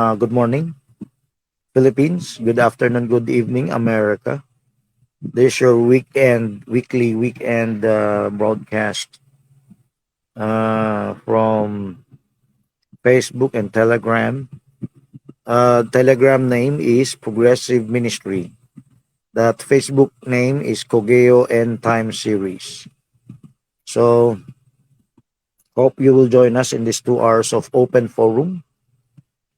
Good morning, Philippines. Good afternoon, good evening, America. This is your weekly weekend broadcast from Facebook and Telegram. Telegram name is Progressive Ministry. That Facebook name is Kogeo End Time Series. So, hope you will join us in these 2 hours of open forum.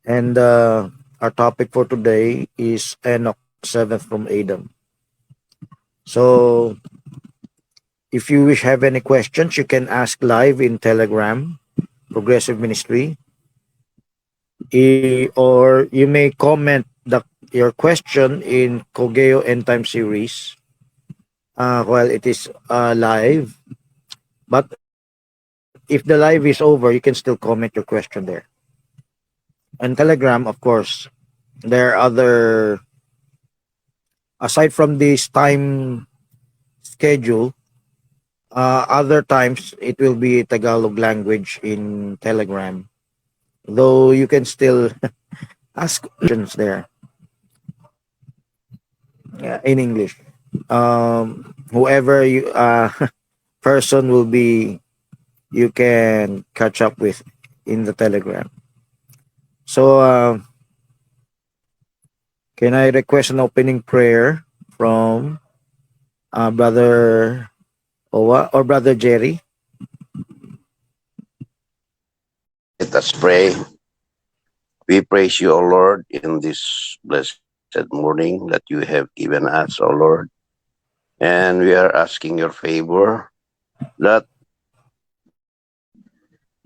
And our topic for today is Enoch, seventh from Adam. So, if you wish have any questions, you can ask live in Telegram, Progressive Ministry, or you may comment your question in Kogeo End Time Series while it is live. But if the live is over, you can still comment your question there. And Telegram, of course, there are aside from this time schedule, other times it will be Tagalog language in Telegram. Though you can still ask questions there in English. Whoever you person will be, you can catch up with in the Telegram. So, can I request an opening prayer from Brother Owa or Brother Jerry? Let us pray. We praise you, O Lord, in this blessed morning that you have given us, O Lord. And we are asking your favor that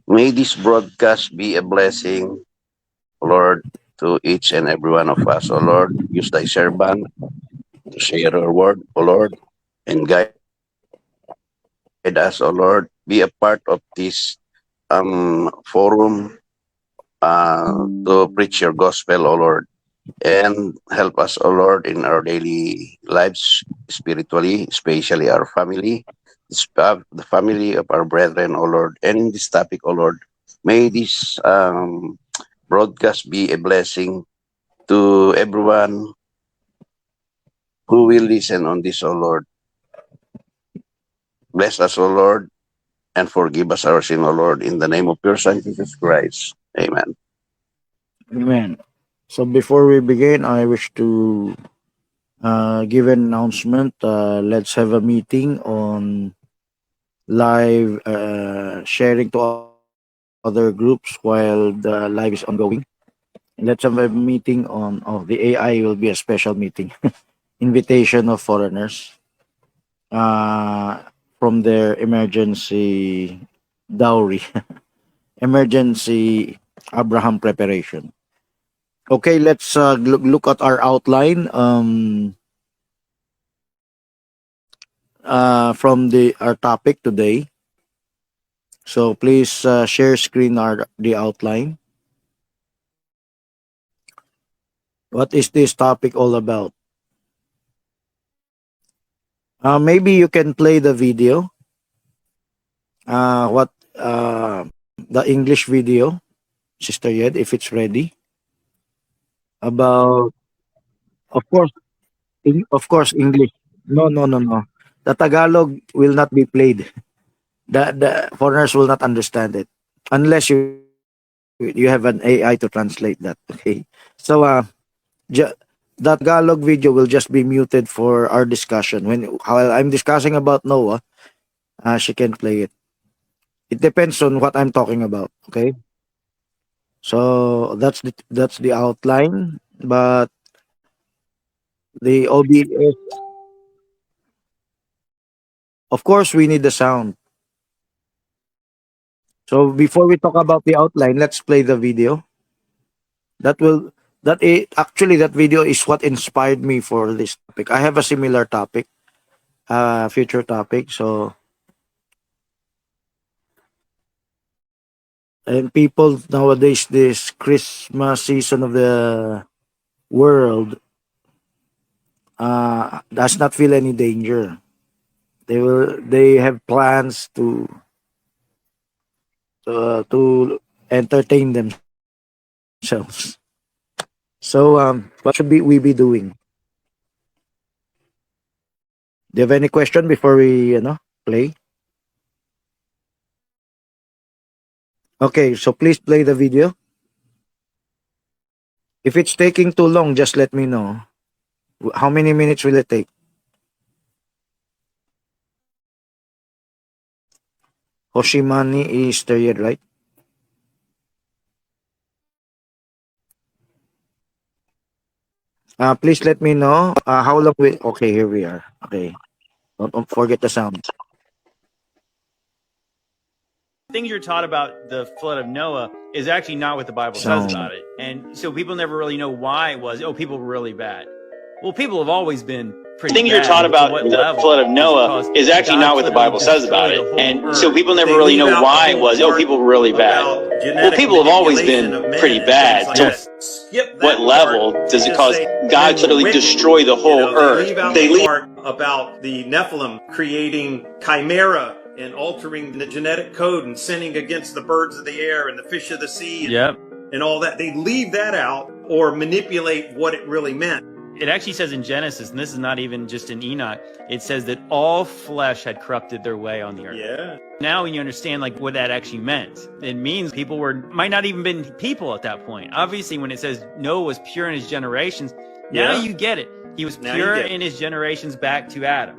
may this broadcast be a blessing, Lord, to each and every one of us, O Lord. Use thy servant to share your word, O Lord, and guide us, O Lord. Be a part of this forum to preach your gospel, O Lord, and help us, O Lord, in our daily lives, spiritually, especially our family, the family of our brethren, O Lord. And in this topic, O Lord, may this broadcast be a blessing to everyone who will listen on this, O Lord. Bless us, O Lord, and forgive us our sin, O Lord, in the name of your Son, Jesus Christ. Amen. Amen. So before we begin, I wish to give an announcement. Let's have a meeting on live sharing to other groups while the live is ongoing. Let's have a meeting on the AI will be a special meeting. Invitation of foreigners uh, from their emergency dowry, emergency Abraham preparation. Okay, let's look at our outline from our topic today. So please share screen the outline. What is this topic all about? Maybe you can play the video. What the English video, Sister Yed, if it's ready. About, of course, English. No, no, no, no. The Tagalog will not be played. The foreigners will not understand it unless you have an AI to translate that. Okay. So that Tagalog video will just be muted for our discussion. While I'm discussing about Noah, she can play it. It depends on what I'm talking about. Okay. So that's the outline. But the OBS, of course, we need the sound. So before we talk about the outline, let's play the video. That will actually that video is what inspired me for this topic. I have a similar topic, future topic. So and people nowadays, this Christmas season of the world, does not feel any danger. They have plans to entertain themselves. So, what should we be doing? Do you have any question before we, play? Okay, so please play the video. If it's taking too long, just let me know. How many minutes will it take? Hoshimani is period, right? Please let me know how long we. Okay, here we are. Okay, don't forget the sound. Things you're taught about the flood of Noah is actually not what the Bible says about it. And so people never really know why it was, people were really bad. Well, people have always been pretty bad. Thing you're taught about the flood of Noah is actually not what the Bible says about it. And so people never really know why it was, people were really bad. Well, people have always been pretty bad. To what level does it cause God to totally destroy the whole earth? They leave out the part about the Nephilim creating chimera and altering the genetic code and sinning against the birds of the air and the fish of the sea and all that. They leave that out or manipulate what it really meant. It actually says in Genesis, and this is not even just in Enoch, it says that all flesh had corrupted their way on the earth. Yeah. Now when you understand what that actually meant, it means people might not even been people at that point. Obviously, when it says Noah was pure in his generations, now you get it. He was pure in his generations back to Adam,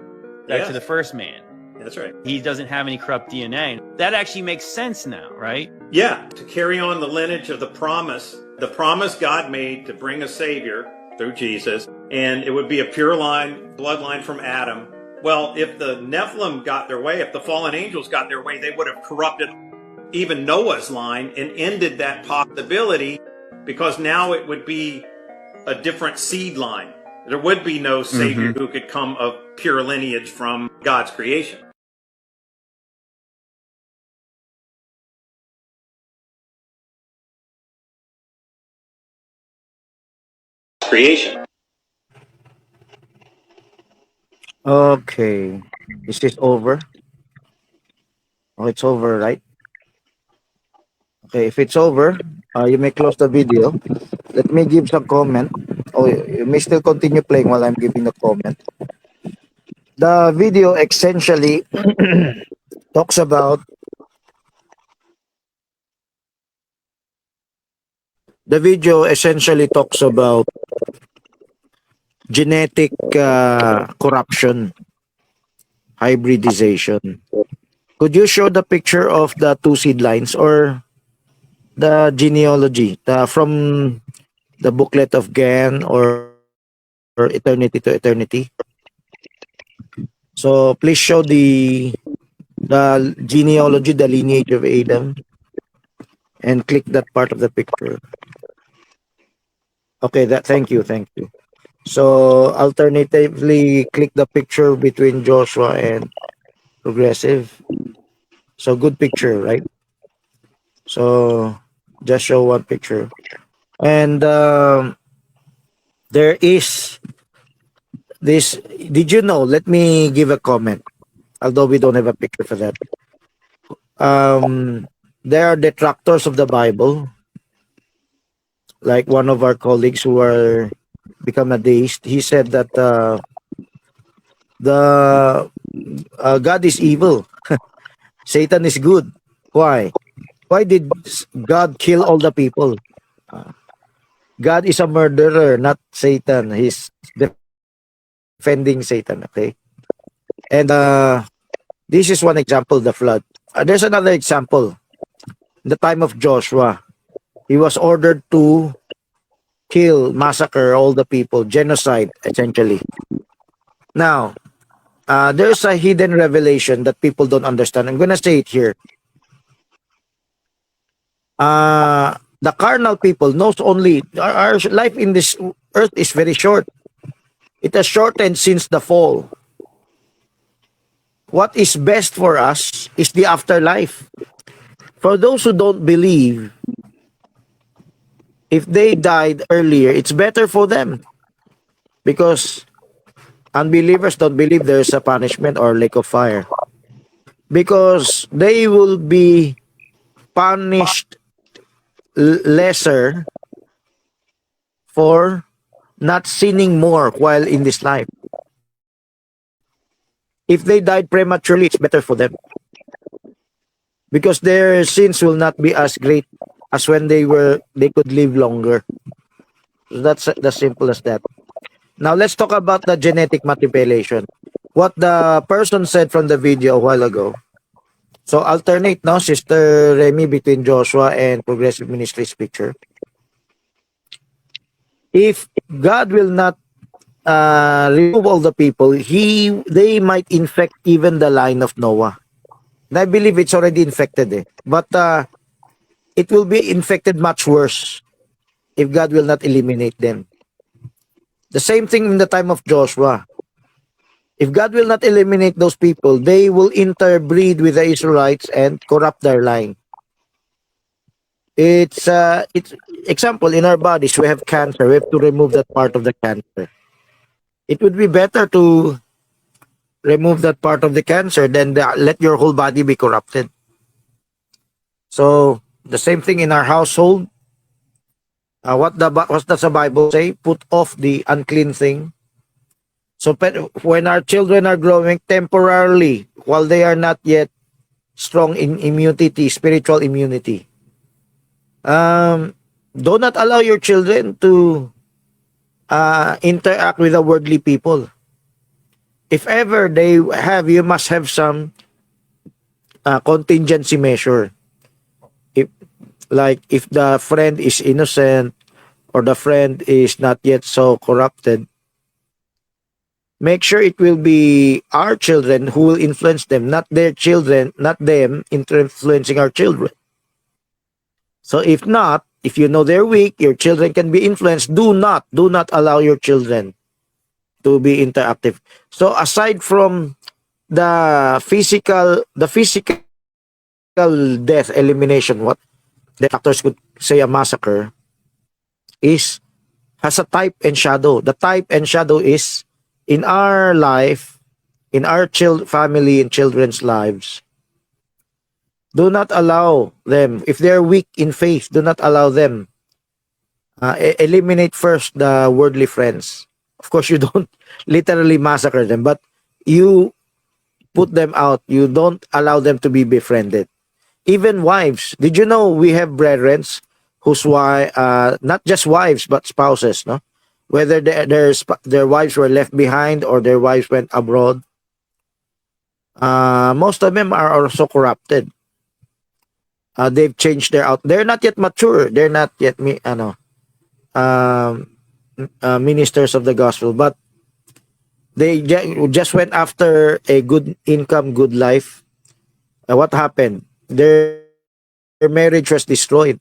back to the first man. That's right. He doesn't have any corrupt DNA. That actually makes sense now, right? Yeah, to carry on the lineage of the promise God made to bring a Savior through Jesus, and it would be a pure bloodline from Adam. Well, if the Nephilim got their way, if the fallen angels got their way, they would have corrupted even Noah's line and ended that possibility, because now it would be a different seed line. There would be no Savior who could come of pure lineage from God's creation. Okay, is this over? Oh, it's over, right? Okay, if it's over, you may close the video. Let me give some comment. Oh, you may still continue playing while I'm giving the comment. The video essentially talks about genetic corruption, hybridization. Could you show the picture of the two seed lines or the genealogy from the booklet of Gan or Eternity to Eternity? So please show the genealogy, the lineage of Adam, and click that part of the picture. Okay, thank you. So alternatively, click the picture between Joshua and Progressive. So good picture, right? So just show one picture. And there is this. Did you know? Let me give a comment. Although we don't have a picture for that. There are detractors of the Bible, like one of our colleagues who are become a deist. He said that God is evil, Satan is good. Why? Why did God kill all the people? God is a murderer, not Satan. He's defending Satan. Okay, and this is one example, the flood. There's another example. In the time of Joshua, he was ordered to massacre all the people, genocide, essentially. Now, there's a hidden revelation that people don't understand. I'm going to say it here. The carnal people knows only our life in this earth is very short. It has shortened since the fall. What is best for us is the afterlife. For those who don't believe, if they died earlier, it's better for them, because unbelievers don't believe there's a punishment or lake of fire, because they will be punished lesser for not sinning more while in this life. If they died prematurely, it's better for them, because their sins will not be as great as when they could live longer. So that's as simple as that. Now let's talk about the genetic manipulation. What the person said from the video a while ago. So alternate now, Sister Remy, between Joshua and Progressive Ministries picture. If God will not remove all the people, they might infect even the line of Noah. And I believe it's already infected, but it will be infected much worse if God will not eliminate them. The same thing in the time of Joshua. If God will not eliminate those people, they will interbreed with the Israelites and corrupt their line. It's example, in our bodies we have cancer. We have to remove that part of the cancer. It would be better to remove that part of the cancer than let your whole body be corrupted. So the same thing in our household. What does the Bible say? Put off the unclean thing. So when our children are growing temporarily, while they are not yet strong in immunity, spiritual immunity, do not allow your children to interact with the worldly people. If ever they have, you must have some contingency measure. If the friend is innocent or the friend is not yet so corrupted, make sure it will be our children who will influence them, not their children, not them influencing our children. So if not, if you know they're weak, your children can be influenced. Do not allow your children to be interactive. So aside from the physical death elimination, what the doctors could say a massacre has a type and shadow. The type and shadow is in our life, in our family and children's lives. Do not allow them, if they're weak in faith, do not allow them. Eliminate first the worldly friends. Of course, you don't literally massacre them, but you put them out. You don't allow them to be befriended. Even wives. Did you know we have brethren whose not just wives, but spouses, no? Whether their wives were left behind or their wives went abroad, most of them are also corrupted. They've changed they're not yet mature. They're not yet ministers of the gospel, but they just went after a good income, good life. What happened? Their marriage was destroyed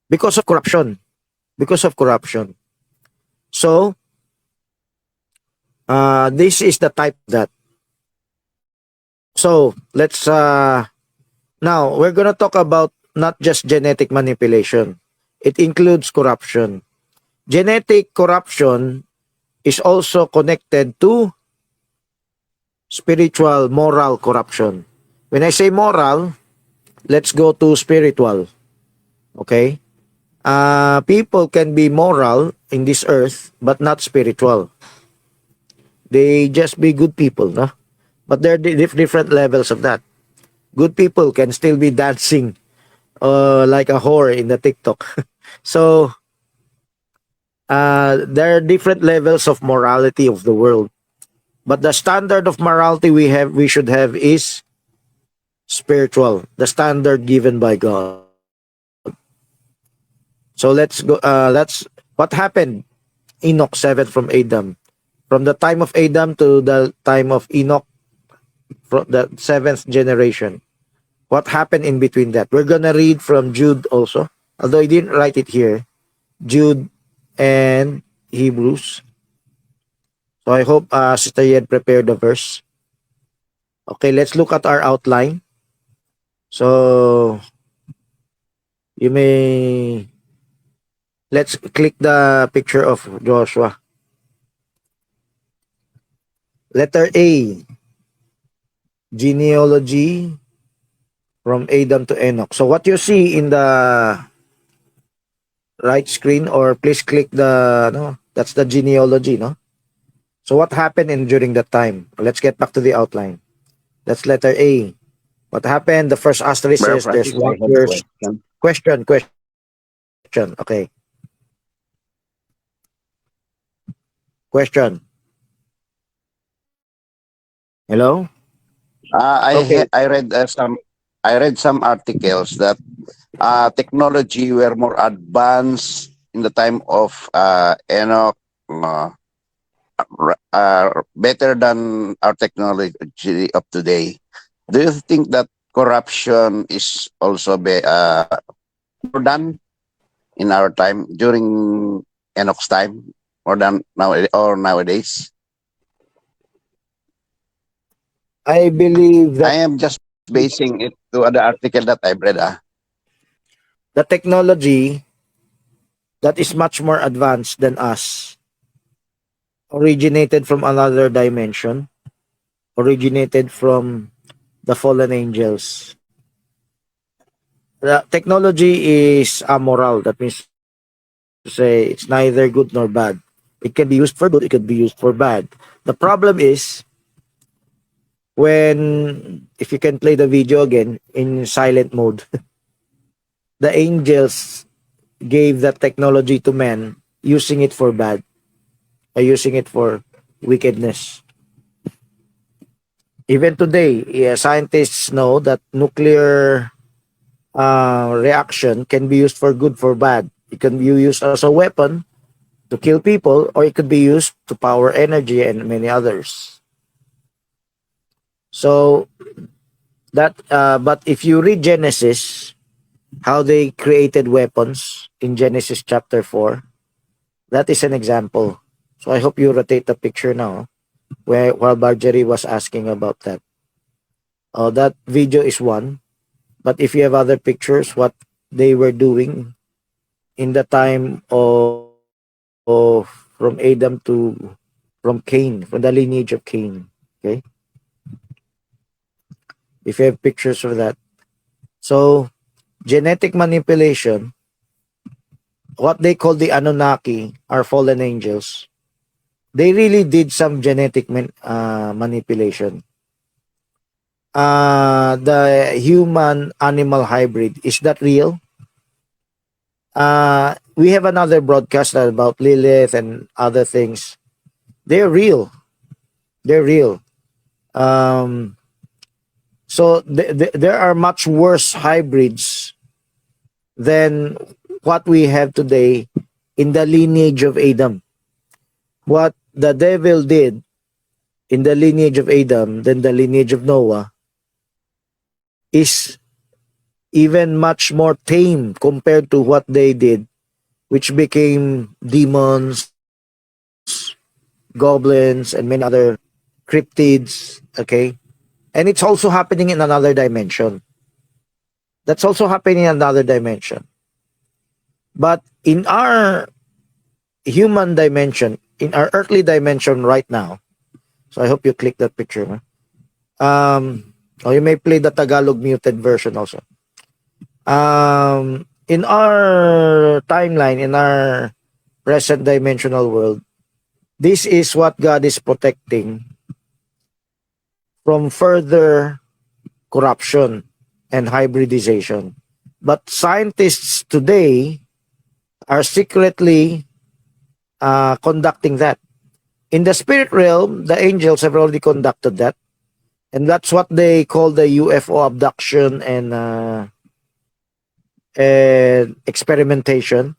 because of corruption. So, this is the type that. So, let's, now, we're going to talk about not just genetic manipulation. It includes corruption. Genetic corruption is also connected to spiritual, moral corruption. When I say moral, let's go to spiritual. Okay? People can be moral in this earth, but not spiritual. They just be good people, no? But there are different levels of that. Good people can still be dancing like a whore in the TikTok. So, there are different levels of morality of the world. But the standard of morality we should have is spiritual. The standard given by God. So let's go. What happened. Enoch, seventh from Adam. From the time of Adam to the time of Enoch, from the seventh generation. What happened in between that? We're gonna read from Jude also, although I didn't write it here. Jude and Hebrews. So I hope Sister Yed prepared the verse. Okay, let's look at our outline. So let's click the picture of Joshua. Letter A, genealogy from Adam to Enoch. So what you see in the right screen, or please click the no. That's the genealogy, no. So what happened in during that time? Let's get back to the outline. That's letter A. What happened? The first asterisk Brother says there's Francis, I have a watchers. question. Question. Okay. Question. Hello? Okay. I read some articles that technology were more advanced in the time of Enoch, better than our technology of today. Do you think that corruption is also more done in our time during Enoch's time, more than nowadays? I believe I that am just basing it to the article that I read. the technology that is much more advanced than us originated from another dimension, originated from the fallen angels. The technology is amoral. That means to say it's neither good nor bad. It can be used for good, it could be used for bad. The problem is when, if you can play the video again in silent mode, the angels gave that technology to men using it for bad, using it for wickedness. Even today, scientists know that nuclear reaction can be used for good, for bad. It can be used as a weapon to kill people, or it could be used to power energy and many others. So but if you read Genesis, how they created weapons in Genesis chapter 4, that is an example. So I hope you rotate the picture now, where while Marjorie was asking about that. That video is one, but if you have other pictures, what they were doing in the time of from Adam to from Cain, from the lineage of Cain. Okay, if you have pictures of that. So genetic manipulation, what they call the Anunnaki, are fallen angels. They really did some genetic manipulation. The human animal hybrid, is that real? We have another broadcast about Lilith and other things. They're real. They're real. So there are much worse hybrids than what we have today in the lineage of Adam. What the devil did in the lineage of Adam, then the lineage of Noah, is even much more tame compared to what they did, which became demons, goblins, and many other cryptids. Okay, and it's also happening in another dimension. That's also happening in another dimension. But in our human dimension, in our earthly dimension right now, so I hope you click that picture. Or you may play the Tagalog muted version also. In our timeline, in our present dimensional world, this is what God is protecting from further corruption and hybridization. But scientists today are secretly conducting that. In the spirit realm, the angels have already conducted that. And that's what they call the UFO abduction and experimentation.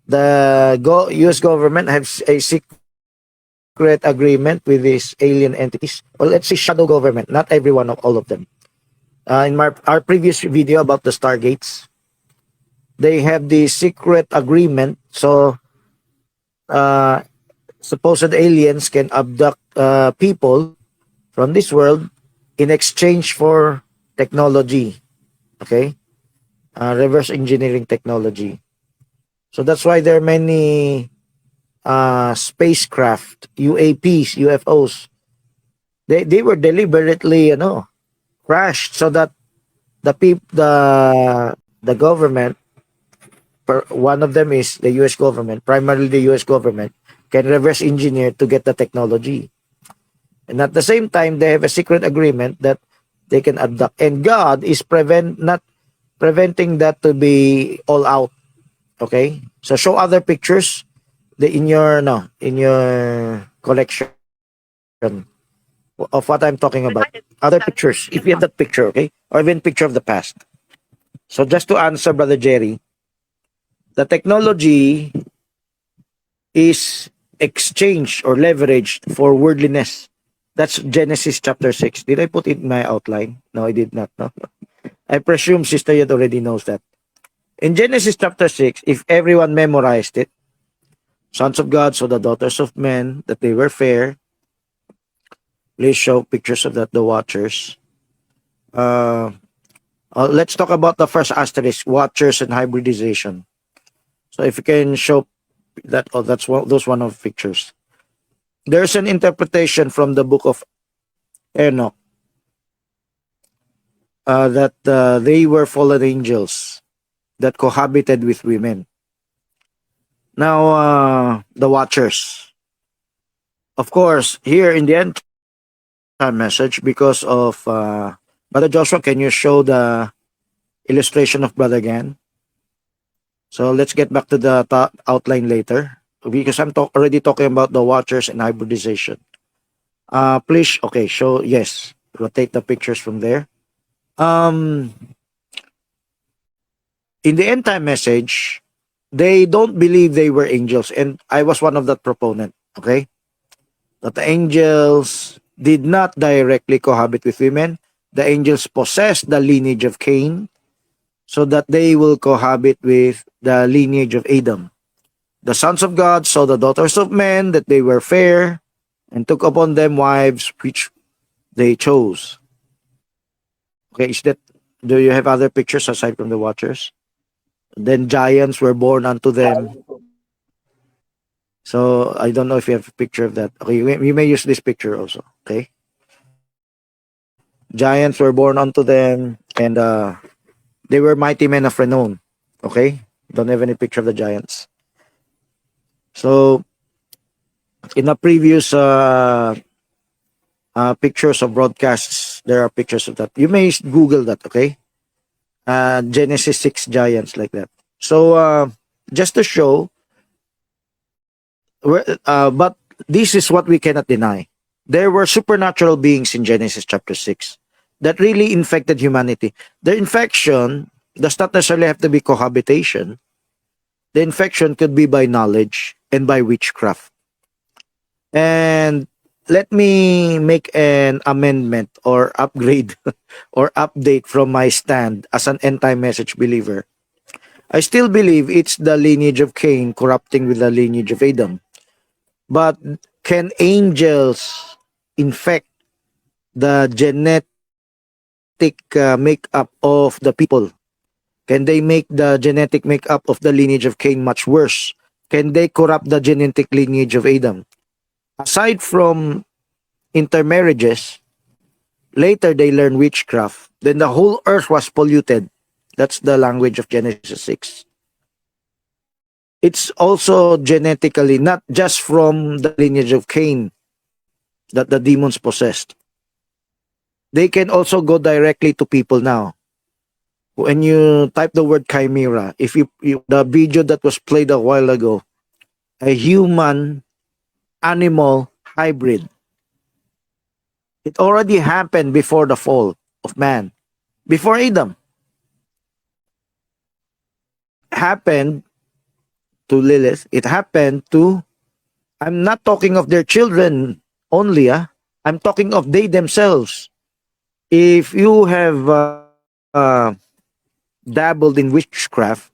The US government has a secret agreement with these alien entities. Well, let's say shadow government, not everyone, all of them. In our previous video about the Stargates, they have the secret agreement. So supposed aliens can abduct people from this world in exchange for technology. Okay, reverse engineering technology. So that's why there are many spacecraft, UAPs, UFOs. They were deliberately, crashed so that the government one of them is the US government, primarily the US government, can reverse engineer to get the technology. And at the same time, they have a secret agreement that they can abduct. And God is not preventing that to be all out. Okay? So show other pictures in your collection of what I'm talking about. Other pictures, if you have that picture, okay? Or even picture of the past. So just to answer Brother Jerry, the technology is exchanged or leveraged for worldliness. That's Genesis chapter 6. Did I put it in my outline? No, I did not. No. I presume Sister Yed already knows that. In Genesis chapter 6, if everyone memorized it, sons of God saw the daughters of men, that they were fair. Please show pictures of that, the watchers. Let's talk about the first asterisk, watchers and hybridization. So if you can show that, those one of pictures. There's an interpretation from the book of Enoch that they were fallen angels that cohabited with women. Now, the watchers. Of course, here in the end time message, because of Brother Joshua, can you show the illustration of Brother Gan? So let's get back to the outline later, because I'm already talking about the watchers and hybridization. Please, okay, show, yes, rotate the pictures from there. In the end time message, they don't believe they were angels, and I was one of that proponent, okay? That the angels did not directly cohabit with women. The angels possessed the lineage of Cain, so that they will cohabit with the lineage of Adam. The sons of God saw the daughters of men, that they were fair, and took upon them wives which they chose. Okay, do you have other pictures aside from the watchers? Then giants were born unto them. So I don't know if you have a picture of that. Okay, you may use this picture also. Okay. Giants were born unto them, and they were mighty men of renown. Okay. Don't have any picture of the giants. So in the previous pictures of broadcasts, there are pictures of that. You may Google that. Okay. Genesis 6 giants, like that. So just to show, but this is what we cannot deny. There were supernatural beings in Genesis chapter 6 that really infected humanity. The infection does not necessarily have to be cohabitation. The infection could be by knowledge and by witchcraft. And let me make an amendment or upgrade or update from my stand as an end-time message believer. I still believe it's the lineage of Cain corrupting with the lineage of Adam. But can angels infect the genetic makeup of the people? Can they make the genetic makeup of the lineage of Cain much worse? Can they corrupt the genetic lineage of Adam? Aside from intermarriages, later they learn witchcraft. Then the whole earth was polluted. That's the language of Genesis 6. It's also genetically, not just from the lineage of Cain that the demons possessed. They can also go directly to people now. When you type the word chimera, if the video that was played a while ago, a human animal hybrid, it already happened before the fall of man, before Adam. Happened to Lilith. It happened to, I'm not talking of their children only. I'm talking of they themselves. If you have dabbled in witchcraft,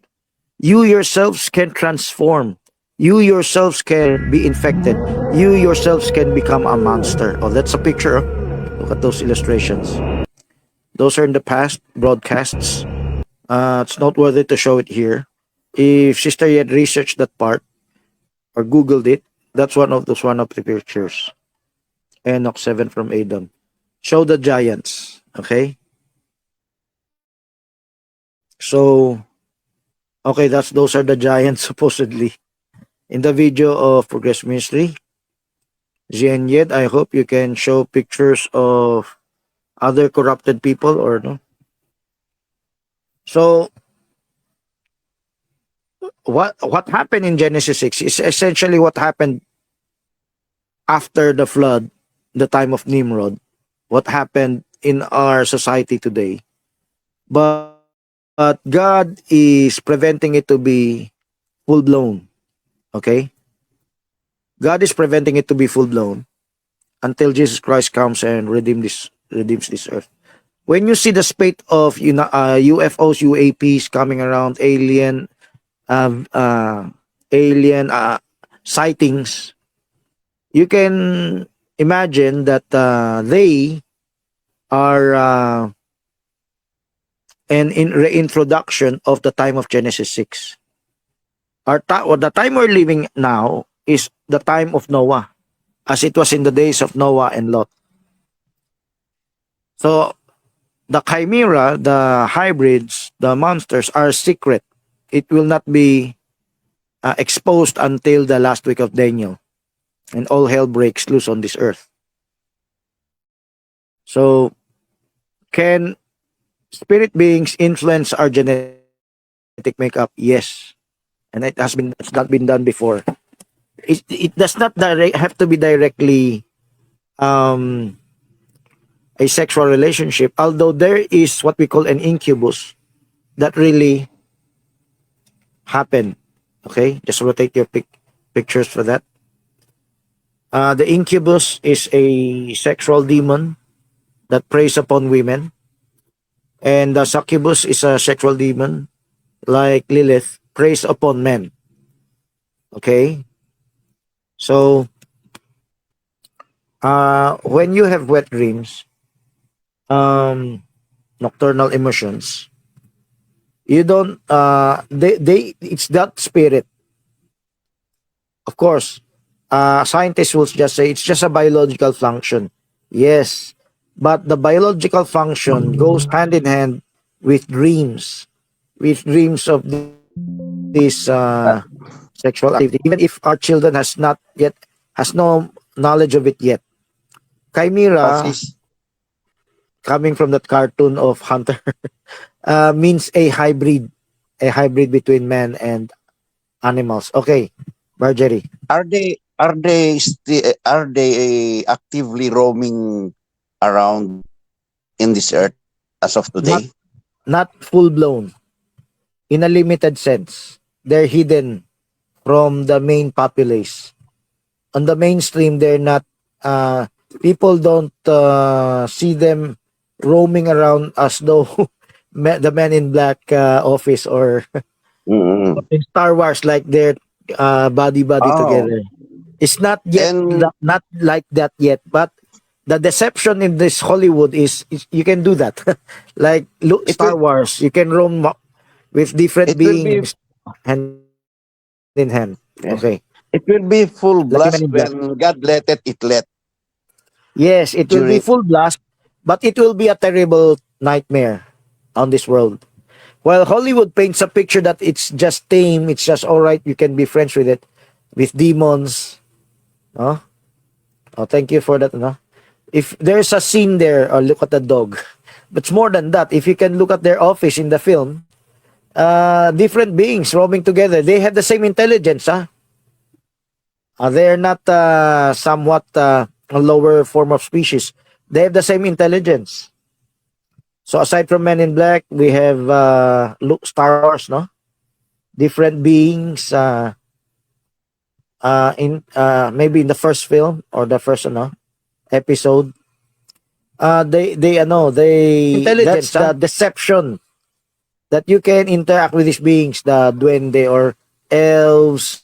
you yourselves can transform. You yourselves can be infected. You yourselves can become a monster. Oh, that's a picture. Look at those illustrations. Those are in the past broadcasts. It's not worth it to show it here. If Sister Yed researched that part or Googled it, that's one of the pictures. Enoch 7 from Adam. Show the giants. Okay. So Okay, those are the giants supposedly. In the video of Progress Ministry, Jian Yed, I hope you can show pictures of other corrupted people or no. So what happened in Genesis 6 is essentially what happened after the flood, the time of Nimrod, what happened in our society today. But God is preventing it to be full blown. Okay? God is preventing it to be full blown until Jesus Christ comes and redeems this earth. When you see the spate of UFOs, UAPs coming around, alien sightings, you can imagine that they are an reintroduction of the time of Genesis 6. The time we're living now is the time of Noah, as it was in the days of Noah and Lot. So the chimera, the hybrids, the monsters are secret. It will not be exposed until the last week of Daniel, and all hell breaks loose on this earth. So, can spirit beings influence our genetic makeup? Yes, and it's not been done before. It does not have to be directly a sexual relationship, although there is what we call an incubus that really happened. Okay, just rotate your pictures for that. The incubus is a sexual demon that preys upon women, and the succubus is a sexual demon like Lilith, preys upon men. Okay, so when you have wet dreams, nocturnal emotions, you don't it's that spirit. Of course, scientists will just say it's just a biological function. Yes, but the biological function goes hand in hand with dreams of this sexual activity, even if our children has no knowledge of it yet. Chimera, coming from that cartoon of Hunter, means a hybrid between man and animals. Okay, Marjorie. Are they actively roaming around in this earth as of today? Not full blown. In a limited sense, they're hidden from the main populace. On the mainstream, they're not. People don't see them roaming around as though the Men in Black office or in Star Wars, like they're body together. It's not yet not like that yet, but the deception in this Hollywood is you can do that. Like Star Wars, you can roam with different beings hand in hand. Okay. It will be full blast when God let it let. Yes, it will be full blast, but it will be a terrible nightmare on this world. While Hollywood paints a picture that it's just tame, it's just all right, you can be friends with it, with demons. Oh, thank you for that. No? If there's a scene there, look at the dog. But it's more than that. If you can look at their office in the film, different beings roaming together. They have the same intelligence. They're not somewhat a lower form of species. They have the same intelligence. So aside from Men in Black, we have Star Wars, no? Different beings in maybe in the first film or the first episode. They intelligence, that's the deception that you can interact with these beings, the duende or elves,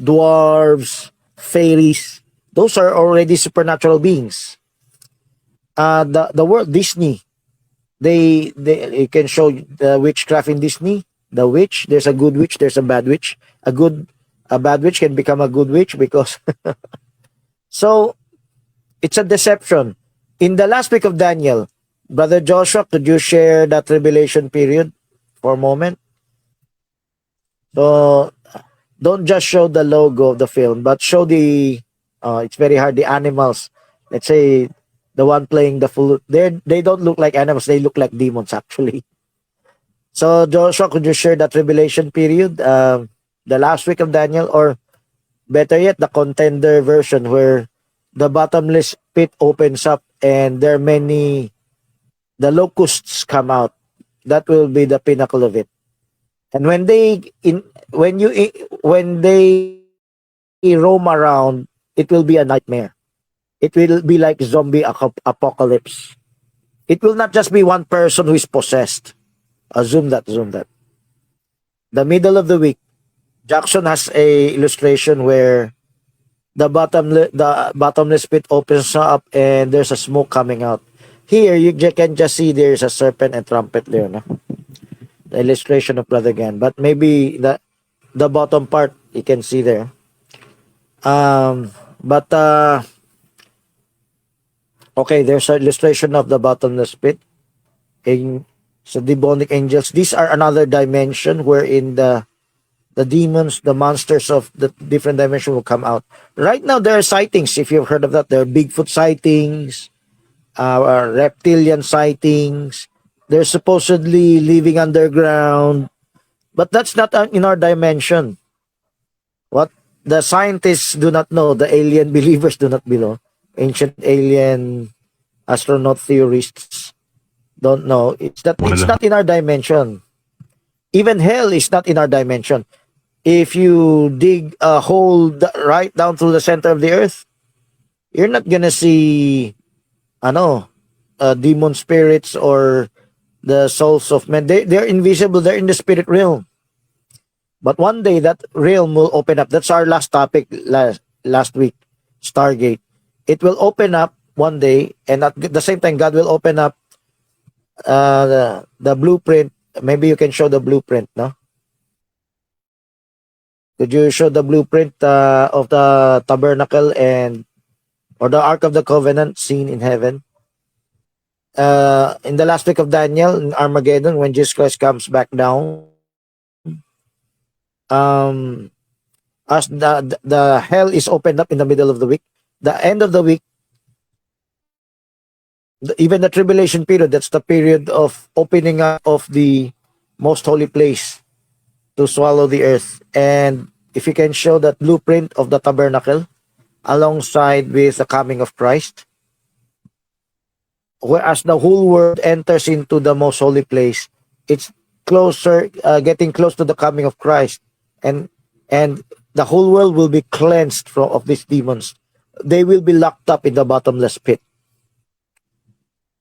dwarves, fairies. Those are already supernatural beings. The world Disney, they you can show the witchcraft in Disney. The witch, there's a good witch, there's a bad witch. A bad witch can become a good witch because so it's a deception. In the last week of Daniel, Brother Joshua, could you share that tribulation period for a moment? So don't just show the logo of the film, but show the it's very hard, the animals. Let's say the one playing the full, they don't look like animals, they look like demons actually. So Joshua, could you share the tribulation period, the last week of Daniel, or better yet, the contender version where the bottomless pit opens up and there are many, the locusts come out. That will be the pinnacle of it. And when they when they roam around, it will be a nightmare. It will be like zombie apocalypse. It will not just be one person who is possessed. Zoom that. The middle of the week, Jackson has a illustration where the bottomless pit opens up and there's a smoke coming out. Here you can just see there's a serpent and trumpet there, no? The illustration of Brother Gan, but maybe the bottom part you can see there. But okay, there's an illustration of the bottomless pit. So demonic angels. These are another dimension wherein the demons, the monsters of the different dimension will come out. Right now, there are sightings. If you've heard of that, there are Bigfoot sightings, reptilian sightings. They're supposedly living underground, but that's not in our dimension. What the scientists do not know, the alien believers do not know, ancient alien astronaut theorists don't know. It's not in our dimension. Even hell is not in our dimension. If you dig a hole right down through the center of the earth, you're not gonna see, demon spirits or the souls of men. They're invisible. They're in the spirit realm. But one day that realm will open up. That's our last topic last week, Stargate. It will open up one day, and at the same time, God will open up the blueprint. Maybe you can show the blueprint, no? Could you show the blueprint of the tabernacle or the Ark of the Covenant seen in heaven? In the last week of Daniel, in Armageddon, when Jesus Christ comes back down, as the hell is opened up in the middle of the week, the end of the week, even the tribulation period, that's the period of opening up of the most holy place to swallow the earth. And if you can show that blueprint of the tabernacle alongside with the coming of Christ, whereas the whole world enters into the most holy place, it's closer, getting close to the coming of Christ, and the whole world will be cleansed of these demons. They will be locked up in the bottomless pit.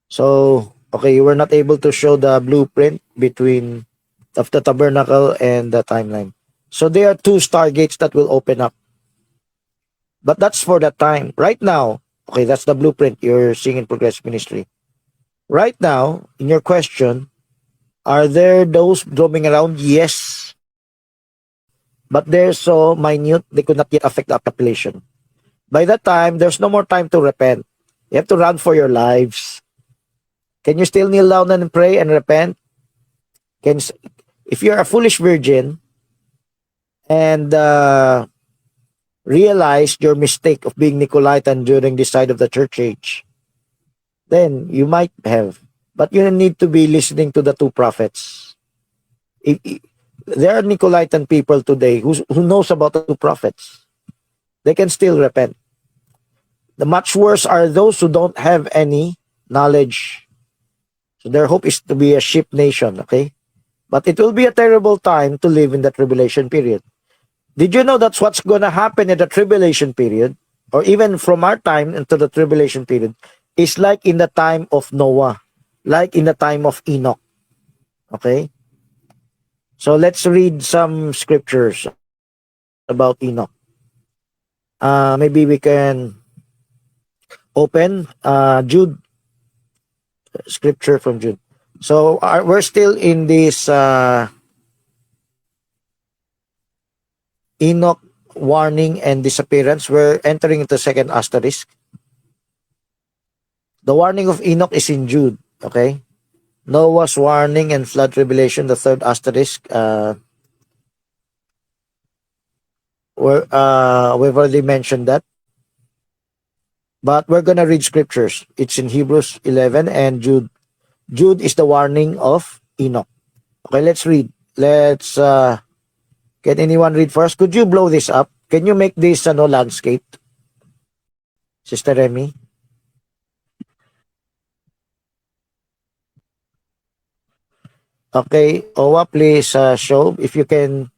So, okay, you were not able to show the blueprint between of the tabernacle and the timeline. So there are two stargates that will open up. But that's for that time. Right now, okay, that's the blueprint you're seeing in Progressive Ministry. Right now, in your question, are there those roaming around? Yes. But they're so minute, they could not yet affect the population. By that time, there's no more time to repent. You have to run for your lives. Can you still kneel down and pray and repent? If you're a foolish virgin and realized your mistake of being Nicolaitan during this side of the church age, then you might have. But you need to be listening to the two prophets. There are Nicolaitan people today who knows about the two prophets. They can still repent. The much worse are those who don't have any knowledge. So their hope is to be a sheep nation, okay? But it will be a terrible time to live in the tribulation period. Did you know that's what's going to happen in the tribulation period, or even from our time into the tribulation period, is like in the time of Noah, like in the time of Enoch, okay? So let's read some scriptures about Enoch. Maybe we can open Jude, scripture from Jude. So we're still in this Enoch warning and disappearance. We're entering into second asterisk. The warning of Enoch is in Jude, okay? Noah's warning and flood tribulation, the third asterisk. we've already mentioned that. But we're gonna read scriptures. It's in Hebrews 11 and Jude. Jude is the warning of Enoch. Okay, let's read. Let's can anyone read first? Could you blow this up? Can you make this landscape? Sister Remy? Okay, Owa, please show if you can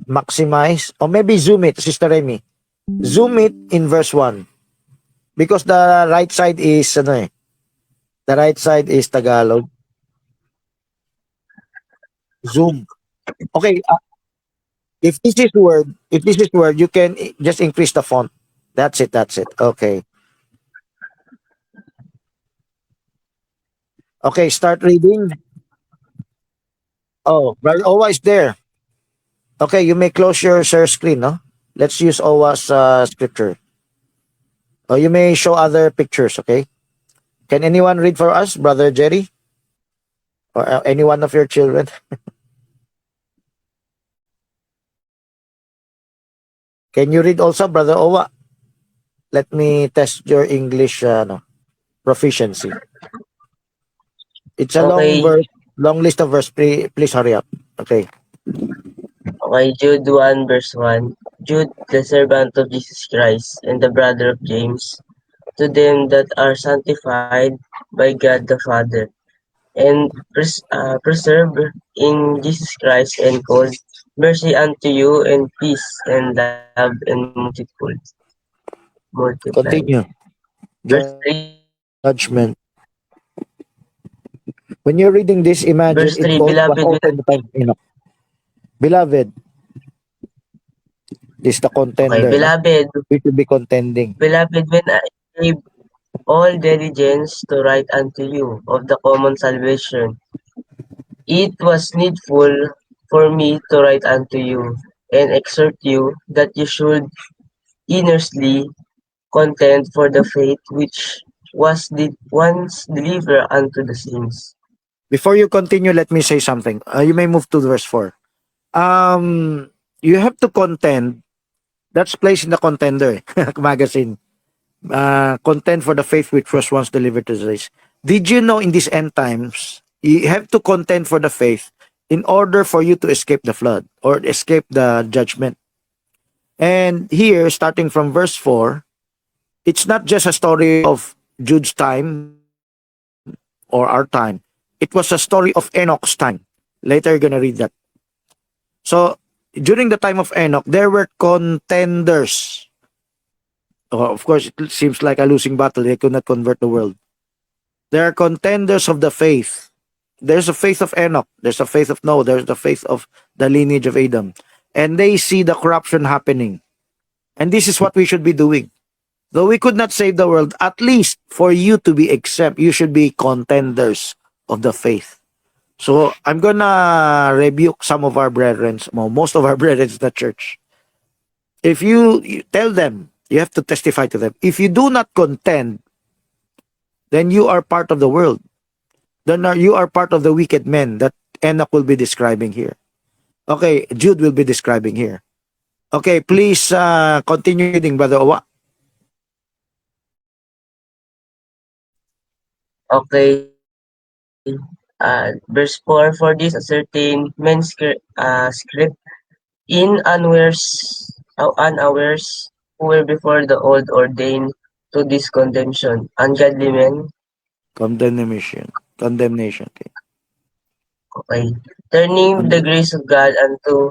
maximize or maybe zoom it, Sister Remy. Zoom it in verse 1 because the right side is the right side is Tagalog. Zoom. Okay, if this is word, you can just increase the font. That's it. Okay. Okay, start reading. Oh, Brother Owa is there. Okay, you may close your share screen, no? Let's use Owa's scripture. Oh, you may show other pictures, okay? Can anyone read for us, Brother Jerry? Or any one of your children? Can you read also, Brother Owa? Let me test your English proficiency. It's a Okay. long list of verse. Please hurry up. Okay. Okay, Jude 1 verse 1. Jude, the servant of Jesus Christ, and the brother of James, to them that are sanctified by God the Father, and preserved in Jesus Christ, and called, mercy unto you, and peace, and love, and multiply. Continue. Verse 3, Judgment. When you're reading this, imagine verse it 3, was beloved, also in the time of Enoch. Beloved, this is the okay, contender. No? beloved, We should be contending. beloved, when I gave all diligence to write unto you of the common salvation, it was needful for me to write unto you, and exhort you that you should earnestly contend for the faith which was once delivered unto the saints. Before you continue, let me say something. You may move to verse 4. You have to contend. That's placed in the contender magazine. Contend for the faith which was once delivered to the saints. Did you know in these end times, you have to contend for the faith in order for you to escape the flood or escape the judgment? And here, starting from verse 4, it's not just a story of Jude's time or our time. It was a story of Enoch's time. Later, you're going to read that. So, during the time of Enoch, there were contenders. Of course, it seems like a losing battle. They could not convert the world. There are contenders of the faith. There's a faith of Enoch. There's a faith of Noah. There's the faith of the lineage of Adam. And they see the corruption happening. And this is what we should be doing. Though we could not save the world, at least for you to be exempt, you should be contenders of the faith. So I'm gonna rebuke some of our brethren, most of our brethren in the church. If you tell them, you have to testify to them. If you do not contend, then you are part of the world. Then you are part of the wicked men that Enoch will be describing here. Okay, Jude will be describing here. Okay, please continue reading, Brother Owa. Okay. Verse 4, for this a certain men script in unawares who were before the old ordained to this condemnation, ungodly men, Condemnation. Okay. okay, turning the grace of God unto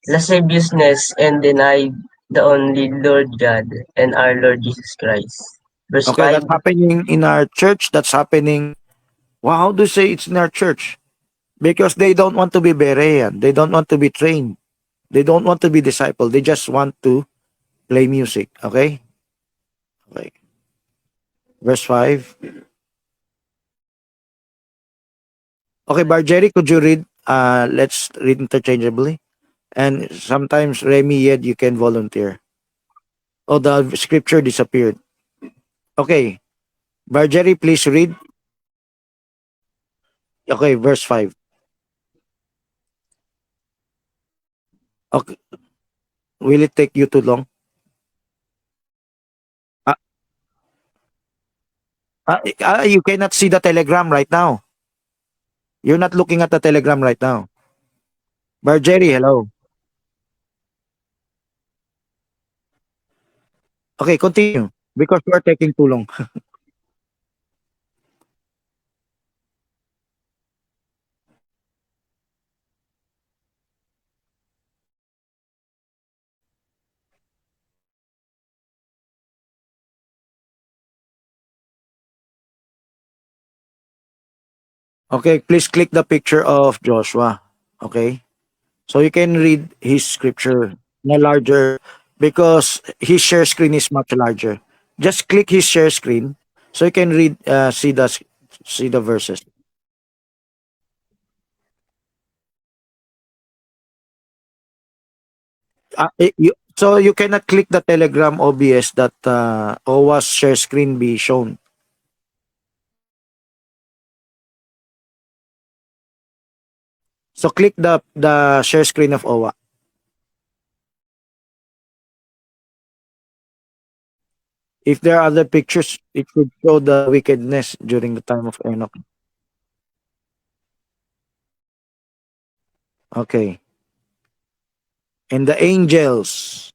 lasciviousness, and denied the only Lord God and our Lord Jesus Christ. Verse Okay, 5, that's happening in our church. That's happening. Well, how do you say it's in our church? Because they don't want to be Berean. They don't want to be trained. They don't want to be discipled. They just want to play music. Okay? Okay. Verse 5. Okay, Barjeri, could you read? Let's read interchangeably. And sometimes, Remy, Yed, you can volunteer. Oh, the scripture disappeared. Okay. Barjeri, please read. Okay, verse 5. Okay. Will it take you too long? You cannot see the telegram right now. You're not looking at the telegram right now. Bargeri, hello. Okay, continue. Because you are taking too long. Okay, please click the picture of Joshua. Okay? So you can read his scripture na larger because his share screen is much larger. Just click his share screen so you can read see the verses. So you cannot click the Telegram OBS that OWA's share screen be shown. So click the share screen of OWA. If there are other pictures, it could show the wickedness during the time of Enoch. Okay. And the angels.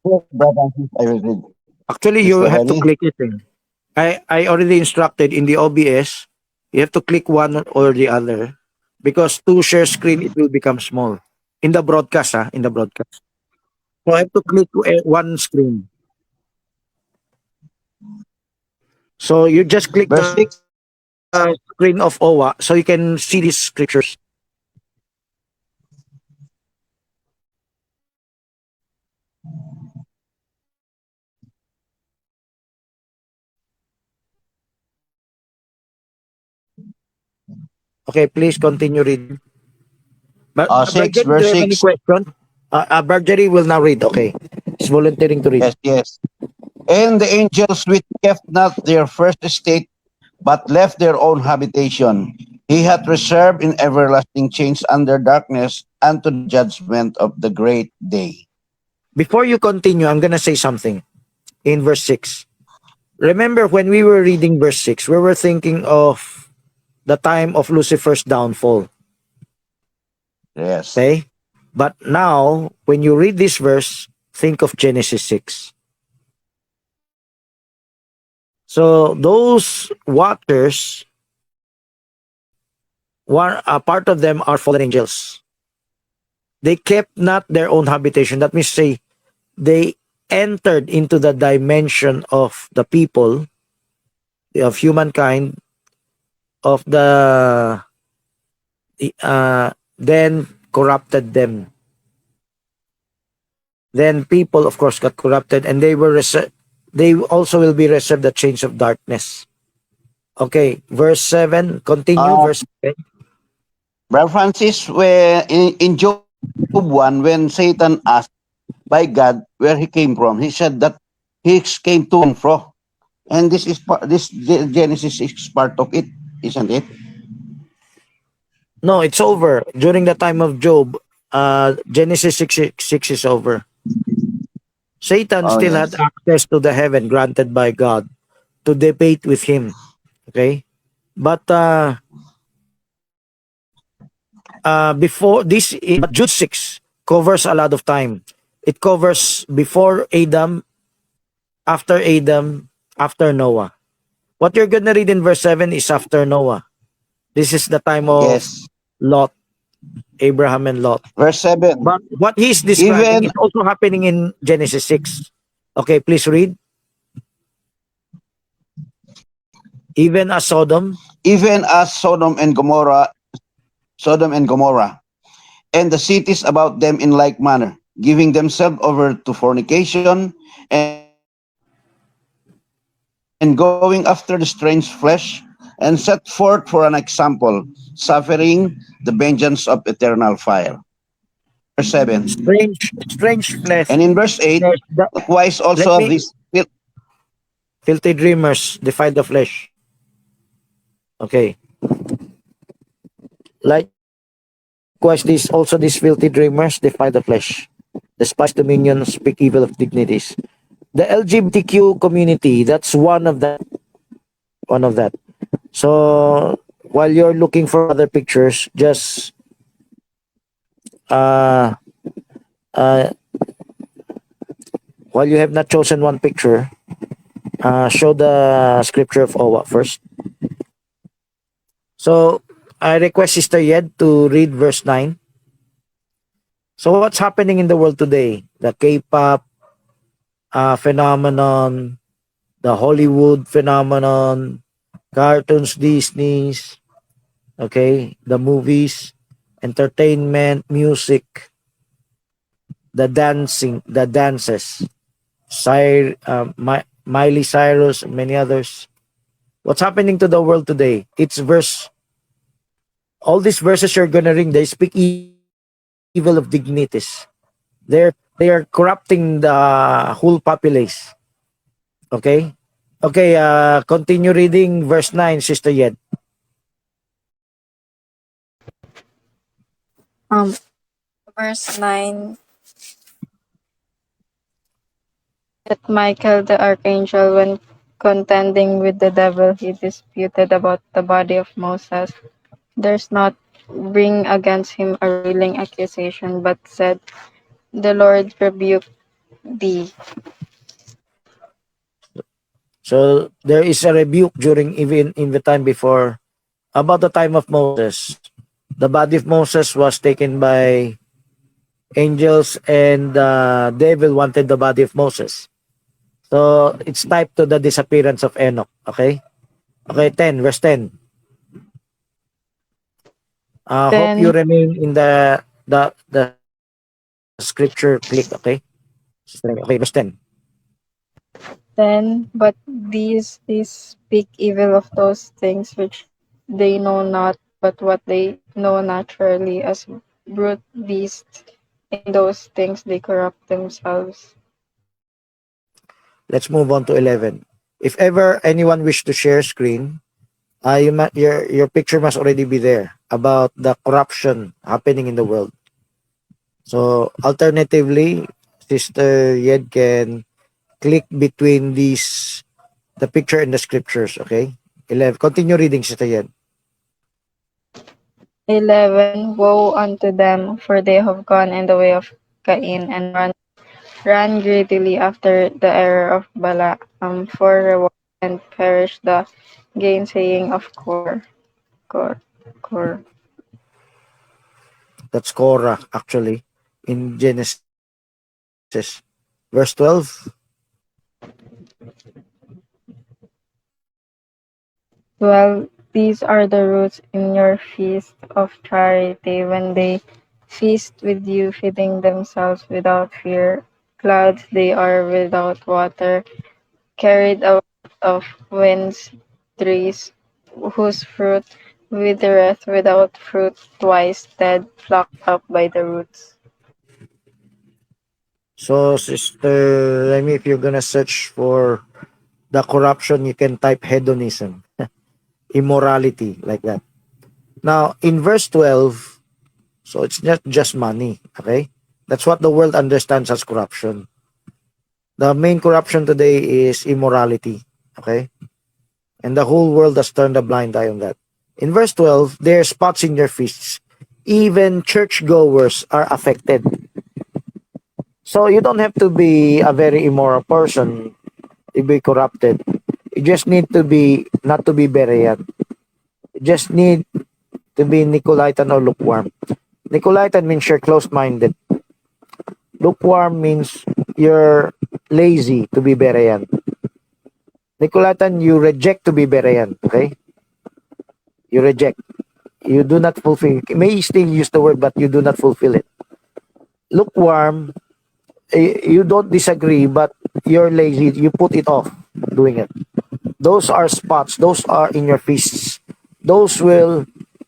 Yes, Brother Francis, I will read. Actually, you Sister have to Benny? click it. I already instructed in the OBS, you have to click one or the other because two share screen, it will become small. In the broadcast, in the broadcast. So I have to click one screen. So you just click Verse the 6. screen of OWA so you can see these scriptures. Okay, please continue reading. But 6, Bargery, do verse you have any 6. question? Bargery will now read. Okay, he's volunteering to read. Yes, yes. And the angels which kept not their first estate, but left their own habitation, he hath reserved in everlasting chains under darkness unto the judgment of the great day. Before you continue, I'm gonna say something in verse 6. Remember when we were reading verse 6, we were thinking of the time of Lucifer's downfall. Yes. Okay? But now, when you read this verse, think of Genesis 6. So those waters, a part of them are fallen angels. They kept not their own habitation. That means say they entered into the dimension of the people, of humankind, of then corrupted them. Then people, of course, got corrupted, and they also will be reserved the chains of darkness. Okay, verse 7, continue, verse 7. Brother Francis, where in Job 1, when Satan asked by God where he came from, he said that he came to and fro. And this is Genesis is part of it, isn't it? No, it's over. During the time of Job, Genesis 6 is over. Satan Oh, still yes. had access to the heaven granted by God to debate with him. Okay? But before this, Jude 6 covers a lot of time. It covers before Adam, after Noah. What you're gonna read in verse 7 is after Noah. This is the time of Yes. Lot, Abraham and Lot. Verse 7. But what he's describing Even is also happening in Genesis 6. Okay, please read. Even as Sodom, Sodom and Gomorrah, and the cities about them in like manner, giving themselves over to fornication and going after the strange flesh, and set forth for an example, suffering the vengeance of eternal fire. Verse 7. strange flesh, And in verse 8, likewise also let of me, these filthy dreamers defile the flesh. Okay. Likewise, these filthy dreamers defy the flesh, despise dominion, speak evil of dignities. The LGBTQ community, that's one of that. One of that. So while you're looking for other pictures, just uh, uh, while you have not chosen one picture, show the scripture of Owa first. So I request Sister Yed to read verse 9. So what's happening in the world today? The K-pop phenomenon, the Hollywood phenomenon, cartoons, Disney's, okay, the movies, entertainment, music, the dancing, the dances, Miley Cyrus, many others. What's happening to the world today? It's all these verses you're gonna read, they speak evil of dignities. They are corrupting the whole populace. Okay? Okay, continue reading verse 9, Sister Yed. Verse 9, that Michael the archangel, when contending with the devil, he disputed about the body of Moses, durst not bring against him a railing accusation, but said, The Lord rebuke thee. So there is a rebuke during even in the time before, about the time of Moses. The body of Moses was taken by angels, and the devil wanted the body of Moses. So it's type to the disappearance of Enoch. Okay? Okay, 10, verse 10. Hope you remain in the scripture click, okay? Okay, verse 10. Then, but these speak evil of those things which they know not, but what they know naturally, as brute beasts. In those things they corrupt themselves. Let's move on to 11. If ever anyone wish to share screen, your picture must already be there about the corruption happening in the world. So alternatively, Sister Yed can click between the picture and the scriptures, okay? 11. Continue reading, Sister Yed. 11. Woe unto them, for they have gone in the way of Cain, and ran greedily after the error of Balaam for reward, and perish the gainsaying of Kor. That's Korah, actually, in Genesis. Verse 12. 12. These are the roots in your feast of charity, when they feast with you, feeding themselves without fear. Clouds they are without water, carried out of winds, trees whose fruit withereth without fruit, twice dead, plucked up by the roots. So, Sister Remy, if you're gonna search for the corruption, you can type hedonism, immorality, like that. Now, in verse 12, so it's not just money, okay? That's what the world understands as corruption. The main corruption today is immorality, okay? And the whole world has turned a blind eye on that. In verse 12, there are spots in your feasts. Even churchgoers are affected. So you don't have to be a very immoral person to be corrupted. You just need to be, not to be Berean. You just need to be Nicolaitan or lukewarm. Nicolaitan means you're closed-minded. Lukewarm means you're lazy to be Berean. Nicolaitan, you reject to be Berean, okay? You reject. You do not fulfill. You may still use the word, but you do not fulfill it. Lukewarm, you don't disagree, but you're lazy. You put it off doing it. Those are spots. Those are in your feasts. Those will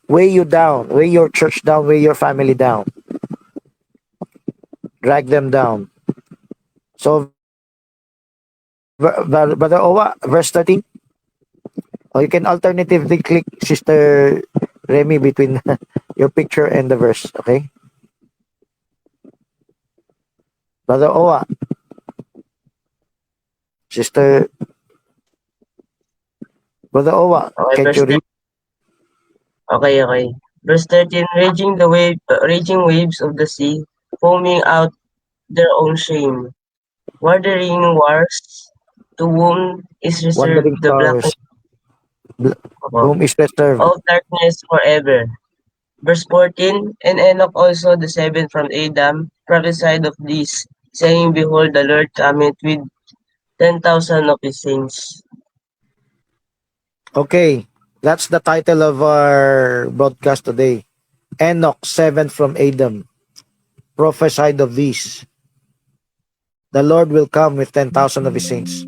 weigh you down, weigh your church down, weigh your family down. Drag them down. So, Brother Owa, verse 13. Or you can alternatively click Sister Remy between your picture and the verse, okay? Brother Owa, Sister, Brother Owa, Okay, can verse you read? 13. Okay. Verse 13, raging waves of the sea, foaming out their own shame. Wandering wars, to whom is reserved Wandering the blackness stars, whom is reserved. of darkness forever. Verse 14, and Enoch also the seventh from Adam prophesied of this, saying, Behold, the Lord cometh with 10,000 of his saints. Okay, that's the title of our broadcast today. Enoch, seventh from Adam, prophesied of these. The Lord will come with 10,000 of his saints.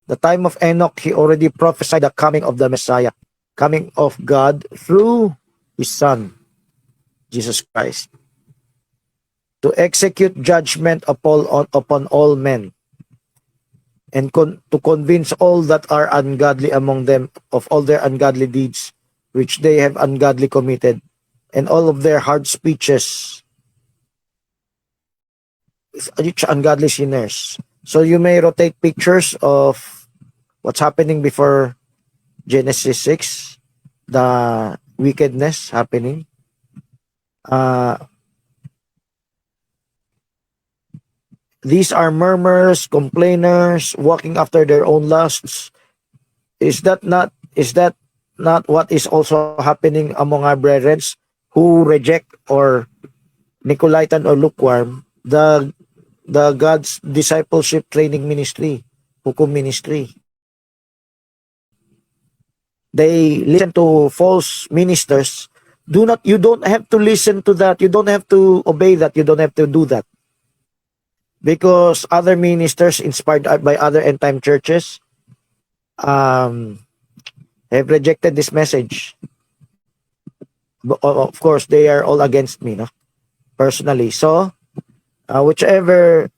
The time of Enoch, he already prophesied the coming of the Messiah, coming of God through his Son, Jesus Christ, to execute judgment upon all men, and to convince all that are ungodly among them of all their ungodly deeds, which they have ungodly committed, and all of their hard speeches, which ungodly sinners. So you may rotate pictures of what's happening before Genesis 6, the wickedness happening. These are murmurers, complainers, walking after their own lusts. Is that not what is also happening among our brethren who reject or Nicolaitan or lukewarm the God's discipleship training ministry, hukum ministry? They listen to false ministers. You don't have to listen to that. You don't have to obey that. You don't have to do that. Because other ministers inspired by other end time churches have rejected this message. But of course, they are all against me, no? Personally. So, whichever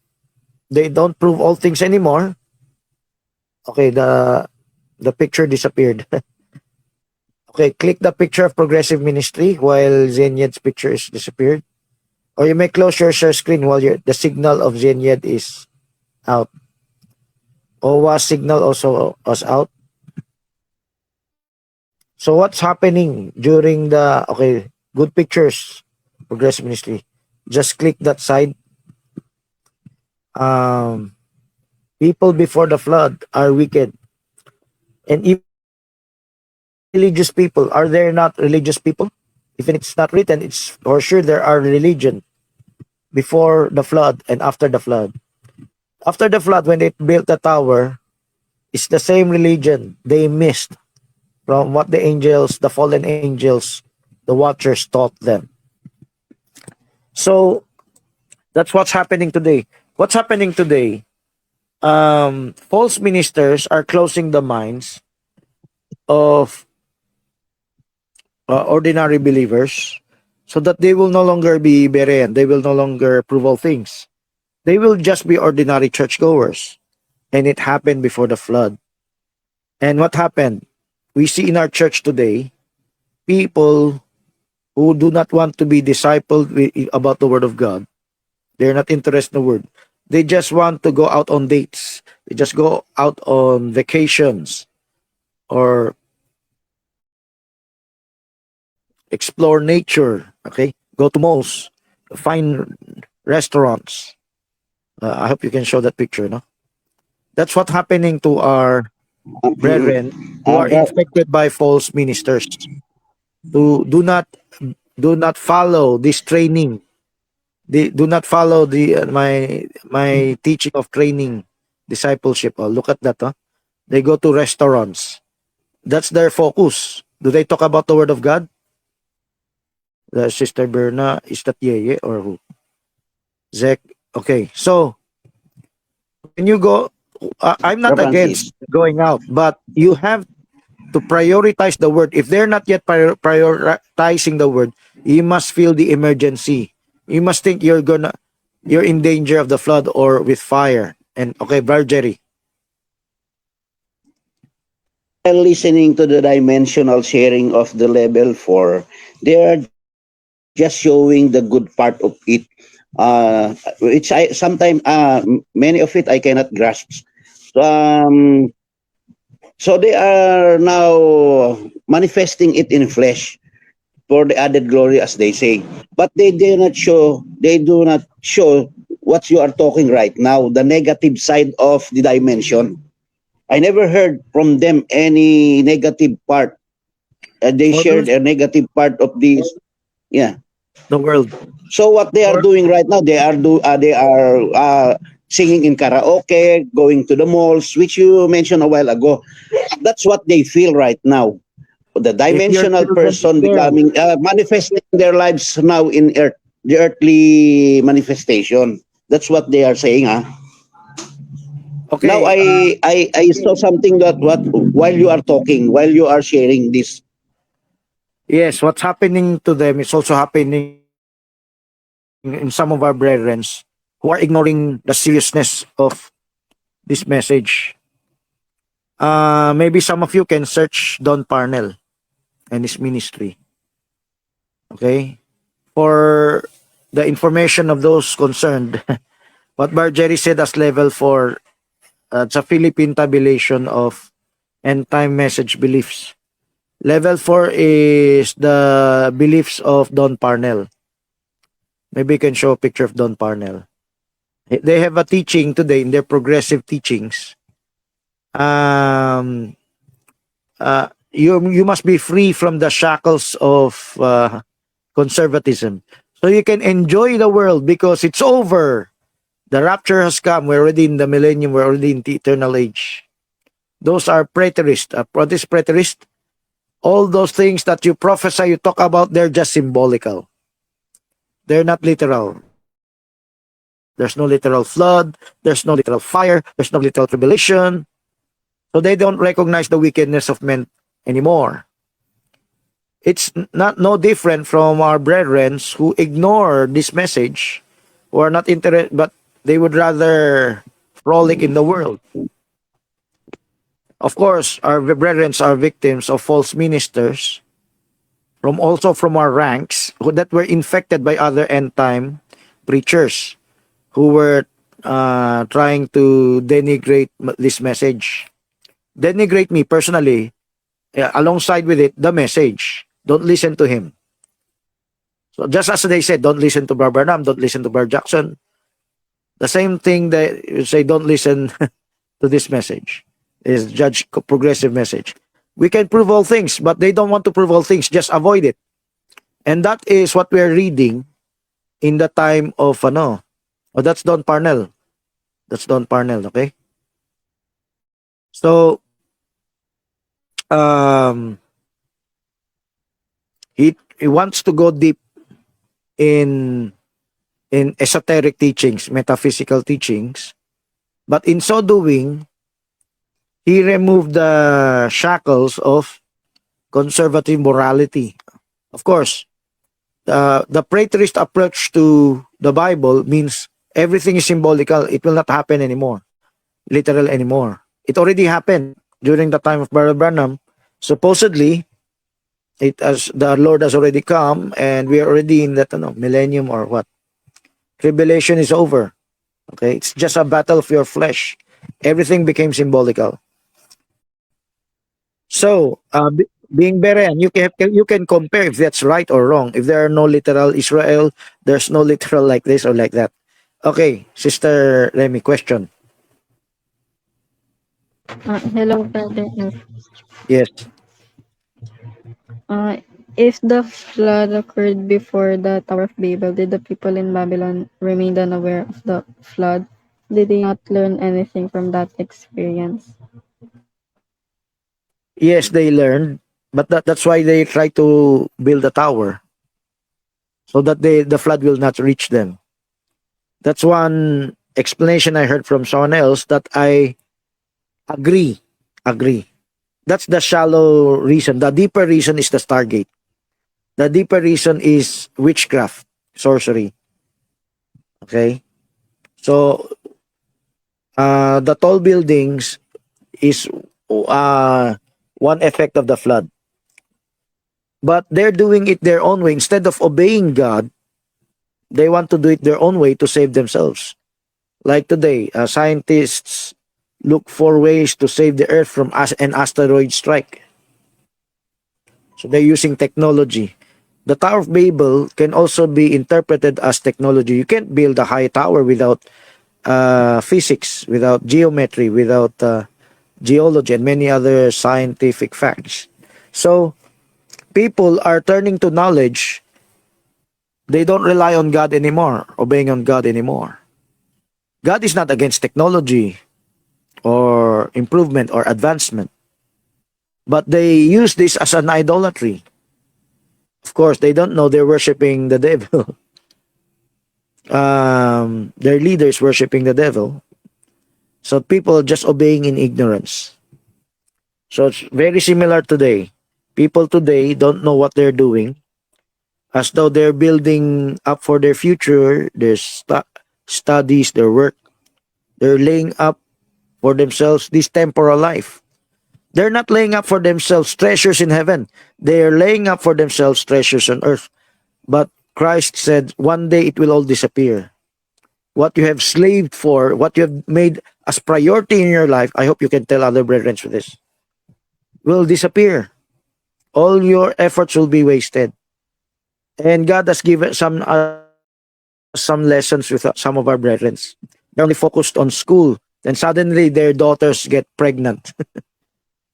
they don't prove all things anymore. Okay, the picture disappeared. Okay, click the picture of Progressive Ministry while Zenyed's picture is disappeared. Or you may close your share screen while the signal of Zenyed is out. OWA signal also was out. So what's happening during okay, good pictures, Progressive Ministry. Just click that side. People before the flood are wicked. And even religious people, are there not religious people? Even it's not written, it's for sure there are religion before the flood and after the flood. After the flood, when they built the tower, it's the same religion they missed from what the angels, the fallen angels, the watchers taught them. So that's what's happening today. What's happening today? False ministers are closing the minds of ordinary believers so that they will no longer be Berean. They will no longer prove all things. They will just be ordinary churchgoers. And it happened before the flood. And what happened? We see in our church today, people who do not want to be discipled about the Word of God. They're not interested in the Word. They just want to go out on dates. They just go out on vacations or explore nature. Okay, go to malls, find restaurants. I hope you can show that picture. No, that's what's happening to our brethren who are infected by false ministers. Do not follow this training. They do not follow my teaching of training, discipleship. Oh, look at that. Huh? They go to restaurants. That's their focus. Do they talk about the Word of God? Sister Berna, is that Yeye or who? Zek. Okay, so when you go, I'm not against going out, but you have to prioritize the Word. If they're not yet prioritizing the Word, you must feel the emergency. You must think you're in danger of the flood or with fire. And okay, Brother Jerry. listening to the dimensional sharing of the level 4, they are just showing the good part of it, which I sometimes many of it I cannot grasp. Um, so they are now manifesting it in flesh for the added glory, as they say. But they do not show. They do not show what you are talking right now, the negative side of the dimension. I never heard from them any negative part. They For shared those, a negative part of this. Yeah. the world. So what they are For, doing right now, they are singing in karaoke, going to the malls, which you mentioned a while ago. That's what they feel right now. The if your dimensional children is person there, becoming manifesting their lives now in earth, the earthly manifestation. That's what they are saying, huh? Now okay, I saw something that what while you are talking, while you are sharing this. yes, what's happening to them is also happening in some of our brethren who are ignoring the seriousness of this message. Maybe some of you can search Don Parnell and his ministry. Okay? For the information of those concerned, what Bar Jerry said as level 4, it's a Philippine tabulation of end time message beliefs. Level 4 is the beliefs of Don Parnell. Maybe you can show a picture of Don Parnell. They have a teaching today in their progressive teachings. You must be free from the shackles of conservatism, so you can enjoy the world because it's over. The rapture has come. We're already in the millennium. We're already in the eternal age. Those are preterist. What is preterist? All those things that you prophesy, you talk about, they're just symbolical. They're not literal. There's no literal flood. There's no literal fire. There's no literal tribulation. So they don't recognize the wickedness of men anymore. It's not no different from our brethren who ignore this message, who are not interested, but they would rather frolic in the world. Of course, our brethren are victims of false ministers, from our ranks, that were infected by other end time preachers who were trying to denigrate this message. Denigrate me personally, alongside with it, the message. Don't listen to him. So just as they said, don't listen to Bar Burnham, don't listen to Bar Jackson. The same thing that you say, don't listen to this message, is judge progressive message. We can prove all things, but they don't want to prove all things. Just avoid it. And that is what we're reading in the time of Oh, that's Don Parnell. That's Don Parnell, okay? So he wants to go deep in esoteric teachings, metaphysical teachings, but in so doing, he removed the shackles of conservative morality. Of course, the preterist approach to the Bible means everything is symbolical. It will not happen anymore, literal anymore. It already happened during the time of Brother Branham. Supposedly, the Lord has already come, and we are already in that millennium or what? Tribulation is over. Okay, it's just a battle of your flesh. Everything became symbolical. So, being Berean, you can compare if that's right or wrong. If there are no literal Israel, there's no literal like this or like that. Okay, Sister Remy, question. Hello, Brother F. Yes. If the flood occurred before the Tower of Babel, did the people in Babylon remain unaware of the flood? Did they not learn anything from that experience? Yes, they learned, but that's why they try to build a tower so that the flood will not reach them. That's one explanation I heard from someone else that I agree. That's the shallow reason. The deeper reason is the Stargate. The deeper reason is witchcraft, sorcery. Okay? So, the tall buildings is one effect of the flood. But they're doing it their own way. Instead of obeying God, they want to do it their own way to save themselves. Like today, scientists look for ways to save the earth from an asteroid strike. So they're using technology. The Tower of Babel can also be interpreted as technology. You can't build a high tower without physics, without geometry, without geology, and many other scientific facts. So people are turning to knowledge. They don't rely on God anymore, obeying on God anymore. God is not against technology or improvement or advancement, but they use this as an idolatry. Of course, they don't know they're worshiping the devil. Their leaders worshiping the devil. So people are just obeying in ignorance. So it's very similar today. People today don't know what they're doing, as though they're building up for their future, their studies, their work. They're laying up for themselves this temporal life. They're not laying up for themselves treasures in heaven. They're laying up for themselves treasures on earth. But Christ said, one day it will all disappear. What you have slaved for, what you have made as priority in your life, I hope you can tell other brethren for this, will disappear. All your efforts will be wasted. And God has given some lessons with some of our brethren. They're only focused on school. Then suddenly their daughters get pregnant.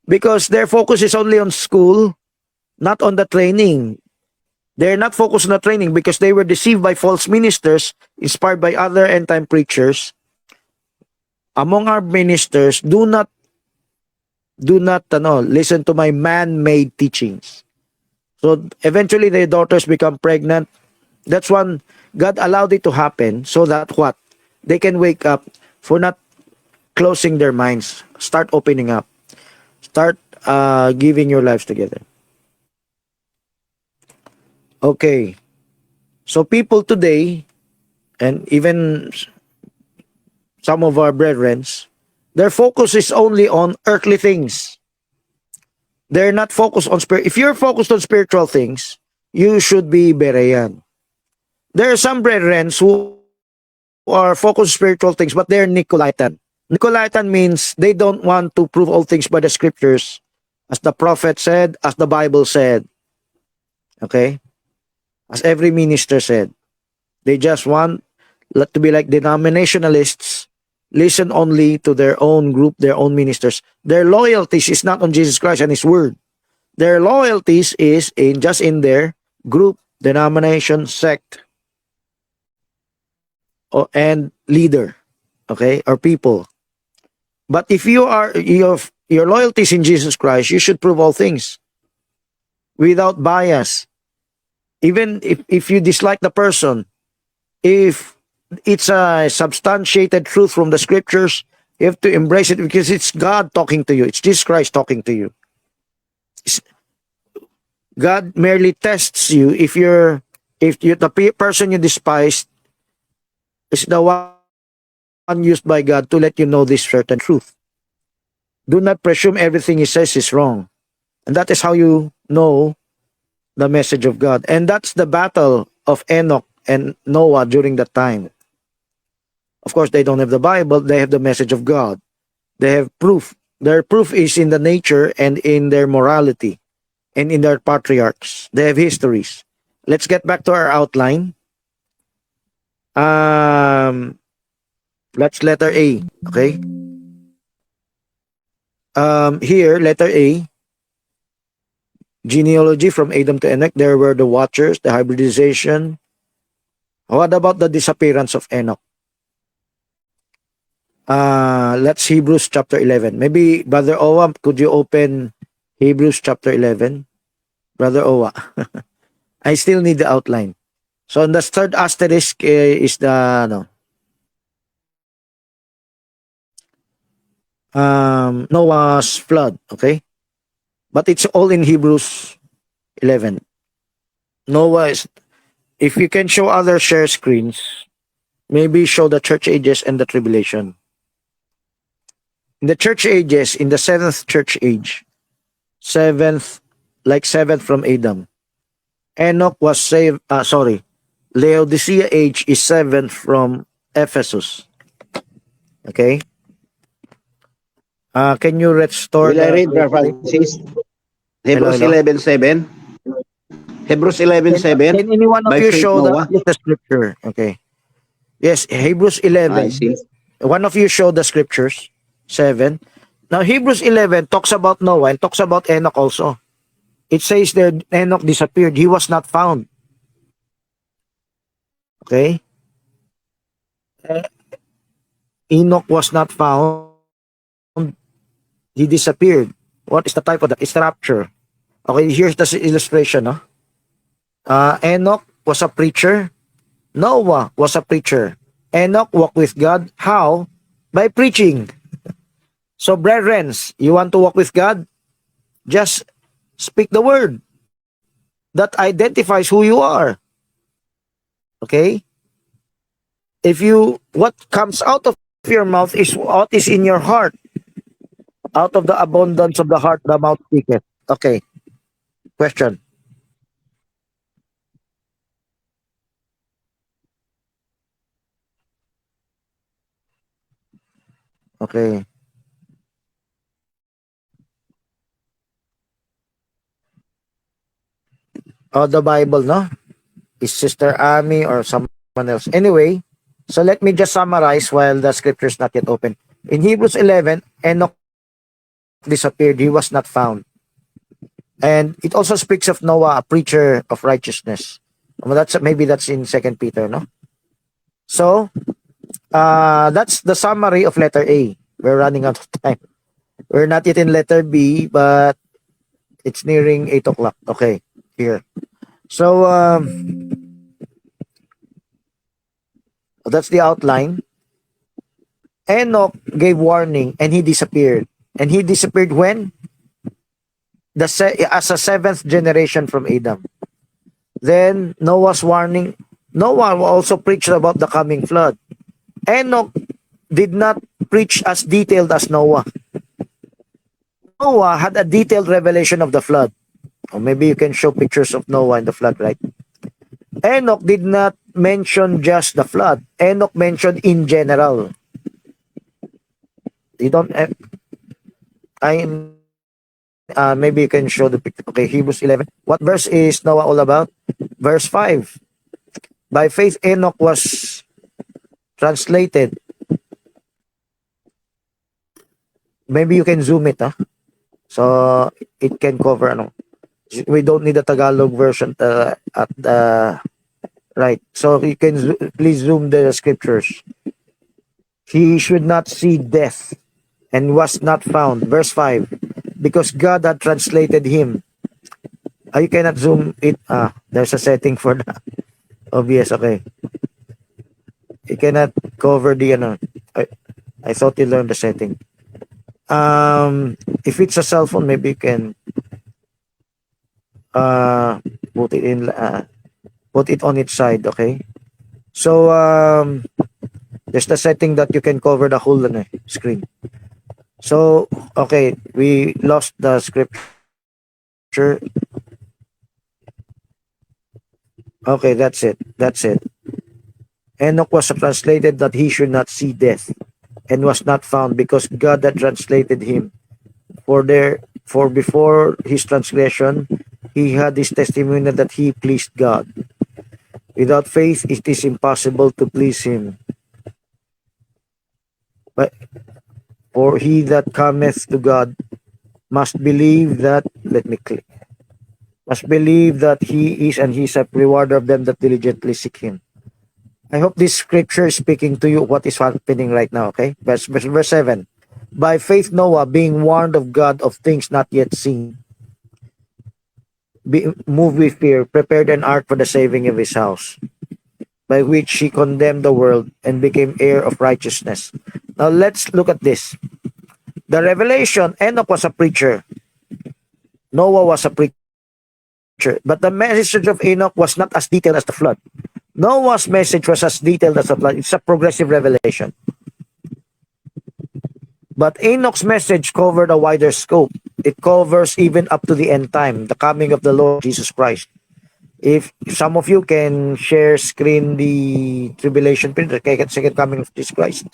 Because their focus is only on school, not on the training. They're not focused on the training because they were deceived by false ministers, inspired by other end-time preachers. Among our ministers, do not listen to my man-made teachings. So eventually their daughters become pregnant. That's when God allowed it to happen so that what? They can wake up for not closing their minds. Start opening up. Start giving your lives together. Okay. So people today, and even some of our brethren, their focus is only on earthly things. They're not focused on spirit. If you're focused on spiritual things, you should be Berean. There are some brethren who are focused on spiritual things, but they're Nicolaitan. Nicolaitan means they don't want to prove all things by the scriptures, as the prophet said, as the Bible said. Okay? As every minister said. They just want to be like denominationalists, listen only to their own group, their own ministers. Their loyalties is not on Jesus Christ and His Word. Their loyalties is just in their group, denomination, sect, and leader, okay, or people. But if your loyalties in Jesus Christ, you should prove all things without bias. Even if you dislike the person, if it's a substantiated truth from the scriptures, you have to embrace it because it's God talking to you. It's Jesus Christ talking to you. God merely tests you if the person you despise is the one used by God to let you know this certain truth. Do not presume everything He says is wrong. And that is how you know the message of God. And that's the battle of Enoch and Noah during that time. Of course, they don't have the Bible. They have the message of God. They have proof. Their proof is in the nature and in their morality and in their patriarchs. They have histories. Let's get back to our outline. Let's letter A. Okay. Here, letter A. Genealogy from Adam to Enoch. There were the watchers, the hybridization. What about the disappearance of Enoch? Let's Hebrews chapter 11. Maybe Brother Owa, could you open Hebrews chapter 11? Brother Owa. I still need the outline. So on the third asterisk is the Noah's flood, okay? But it's all in Hebrews 11. Noah is, if you can show other share screens, maybe show the church ages and the tribulation. In the church ages, in the seventh church age, seventh, like seventh from Adam. Enoch was saved, Laodicea age is seventh from Ephesus. Okay? Can you restore Will I read, Brother Francis? Hebrews Hello, hello. 11:7. Hebrews Can 11:7. any one of By you faith show Noah. the scripture? Okay. Yes, Hebrews I 11. see. One of you show the scriptures. 7. Now, Hebrews 11 talks about Noah and talks about Enoch also. It says there Enoch disappeared. He was not found. Okay? Enoch was not found. He disappeared. What is the type of that? It's rapture. Okay, here's the illustration. No? Enoch was a preacher. Noah was a preacher. Enoch walked with God. How? By preaching. So, brethren, you want to walk with God? Just speak the word that identifies who you are. Okay? What comes out of your mouth is what is in your heart. Out of the abundance of the heart, the mouth speaketh. Okay. Question. Okay. The Bible, no? Is Sister Amy or someone else? Anyway, so let me just summarize while the scripture is not yet open. In Hebrews 11, Enoch disappeared. He was not found. And it also speaks of Noah, a preacher of righteousness. Well, maybe that's in 2 Peter, no? So, that's the summary of letter A. We're running out of time. We're not yet in letter B, but it's nearing 8 o'clock. Okay, here. So, that's the outline. Enoch gave warning and he disappeared. And he disappeared when? As a seventh generation from Adam. Then Noah's warning. Noah also preached about the coming flood. Enoch did not preach as detailed as Noah. Noah had a detailed revelation of the flood. Or maybe you can show pictures of Noah in the flood, right? Enoch did not mention just the flood. Enoch mentioned in general. You don't. Maybe you can show the picture. Okay, Hebrews 11. What verse is Noah all about? Verse 5. By faith, Enoch was translated. Maybe you can zoom it, huh? So it can cover. We don't need a Tagalog version at the right. So you can please zoom the scriptures. He should not see death and was not found. Verse 5. Because God had translated him. You cannot zoom it. There's a setting for that. Obvious, okay. You cannot cover the I thought you learned the setting. If it's a cell phone, maybe you can put it on its side, okay? So there's the setting that you can cover the whole screen. So okay, we lost the scripture. Okay, that's it. Enoch was translated that he should not see death, and was not found because God had translated him. For before his transgression, he had this testimony that he pleased God. Without faith, it is impossible to please him. But for he that cometh to God must believe that, must believe that he is, and he is a rewarder of them that diligently seek him. I hope this scripture is speaking to you what is happening right now, okay? Verse 7. By faith Noah, being warned of God of things not yet seen, moved with fear, prepared an ark for the saving of his house, by which he condemned the world and became heir of righteousness. Now let's look at this. The revelation, Enoch was a preacher. Noah was a preacher. But the message of Enoch was not as detailed as the flood. Noah's message was as detailed as the flood. It's a progressive revelation. But Enoch's message covered a wider scope. It covers even up to the end time, the coming of the Lord Jesus Christ. If some of you can share screen the tribulation period, the second coming of Jesus Christ.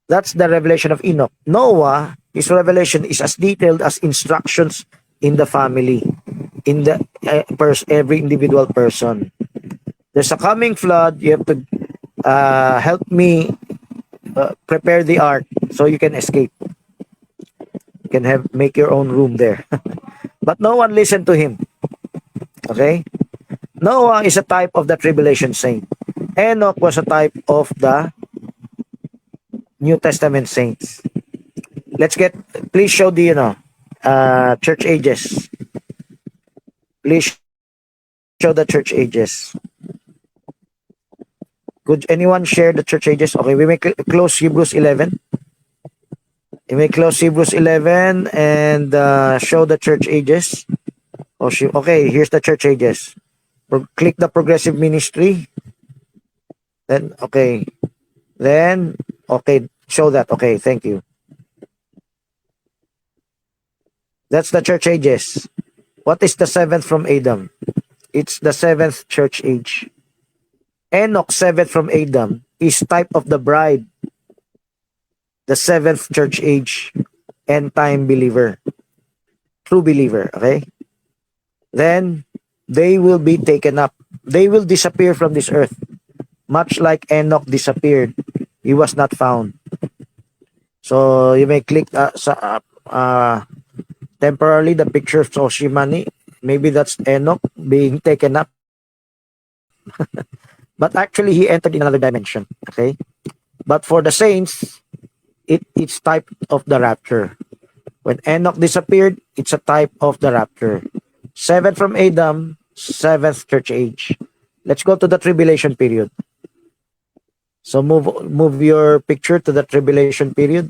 That's the revelation of Enoch. Noah, his revelation is as detailed as instructions in the family, in the every individual person. There's a coming flood. You have to help me prepare the ark so you can escape. You can make your own room there. But no one listened to him. Okay? Noah is a type of the tribulation saint. Enoch was a type of the New Testament saints. Please show the, church ages. Please show the church ages. Could anyone share the church ages? Okay, we may close Hebrews 11. We may close Hebrews 11 and show the church ages. Okay, here's the church ages. Click the progressive ministry. Then, okay. Then, okay, show that. Okay, thank you. That's the church ages. What is the seventh from Adam? It's the seventh church age. Enoch, seventh from Adam, is type of the bride. The seventh church age, end time believer. True believer, okay? Then, they will be taken up. They will disappear from this earth. Much like Enoch disappeared, he was not found. So you may click temporarily the picture of Soshimani. Maybe that's Enoch being taken up. But actually, he entered in another dimension. Okay? But for the saints, it's type of the rapture. When Enoch disappeared, it's a type of the rapture. Seventh from Adam, seventh church age. Let's go to the tribulation period. So move your picture to the tribulation period.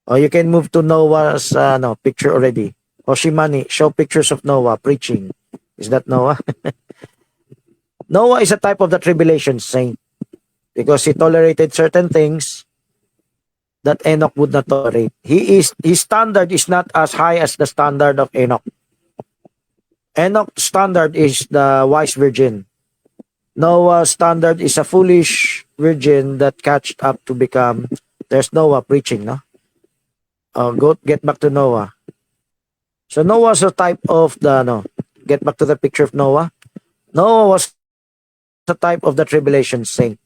Or you can move to Noah's picture already. Oshimani, show pictures of Noah preaching. Is that Noah? Noah is a type of the tribulation saint because he tolerated certain things that Enoch would not tolerate. His standard is not as high as the standard of Enoch. Enoch's standard is the wise virgin. Noah's standard is a foolish virgin that catched up to become. There's Noah preaching, no? Get back to Noah. So Noah's a type of the Get back to the picture of Noah. Noah was a type of the tribulation saint.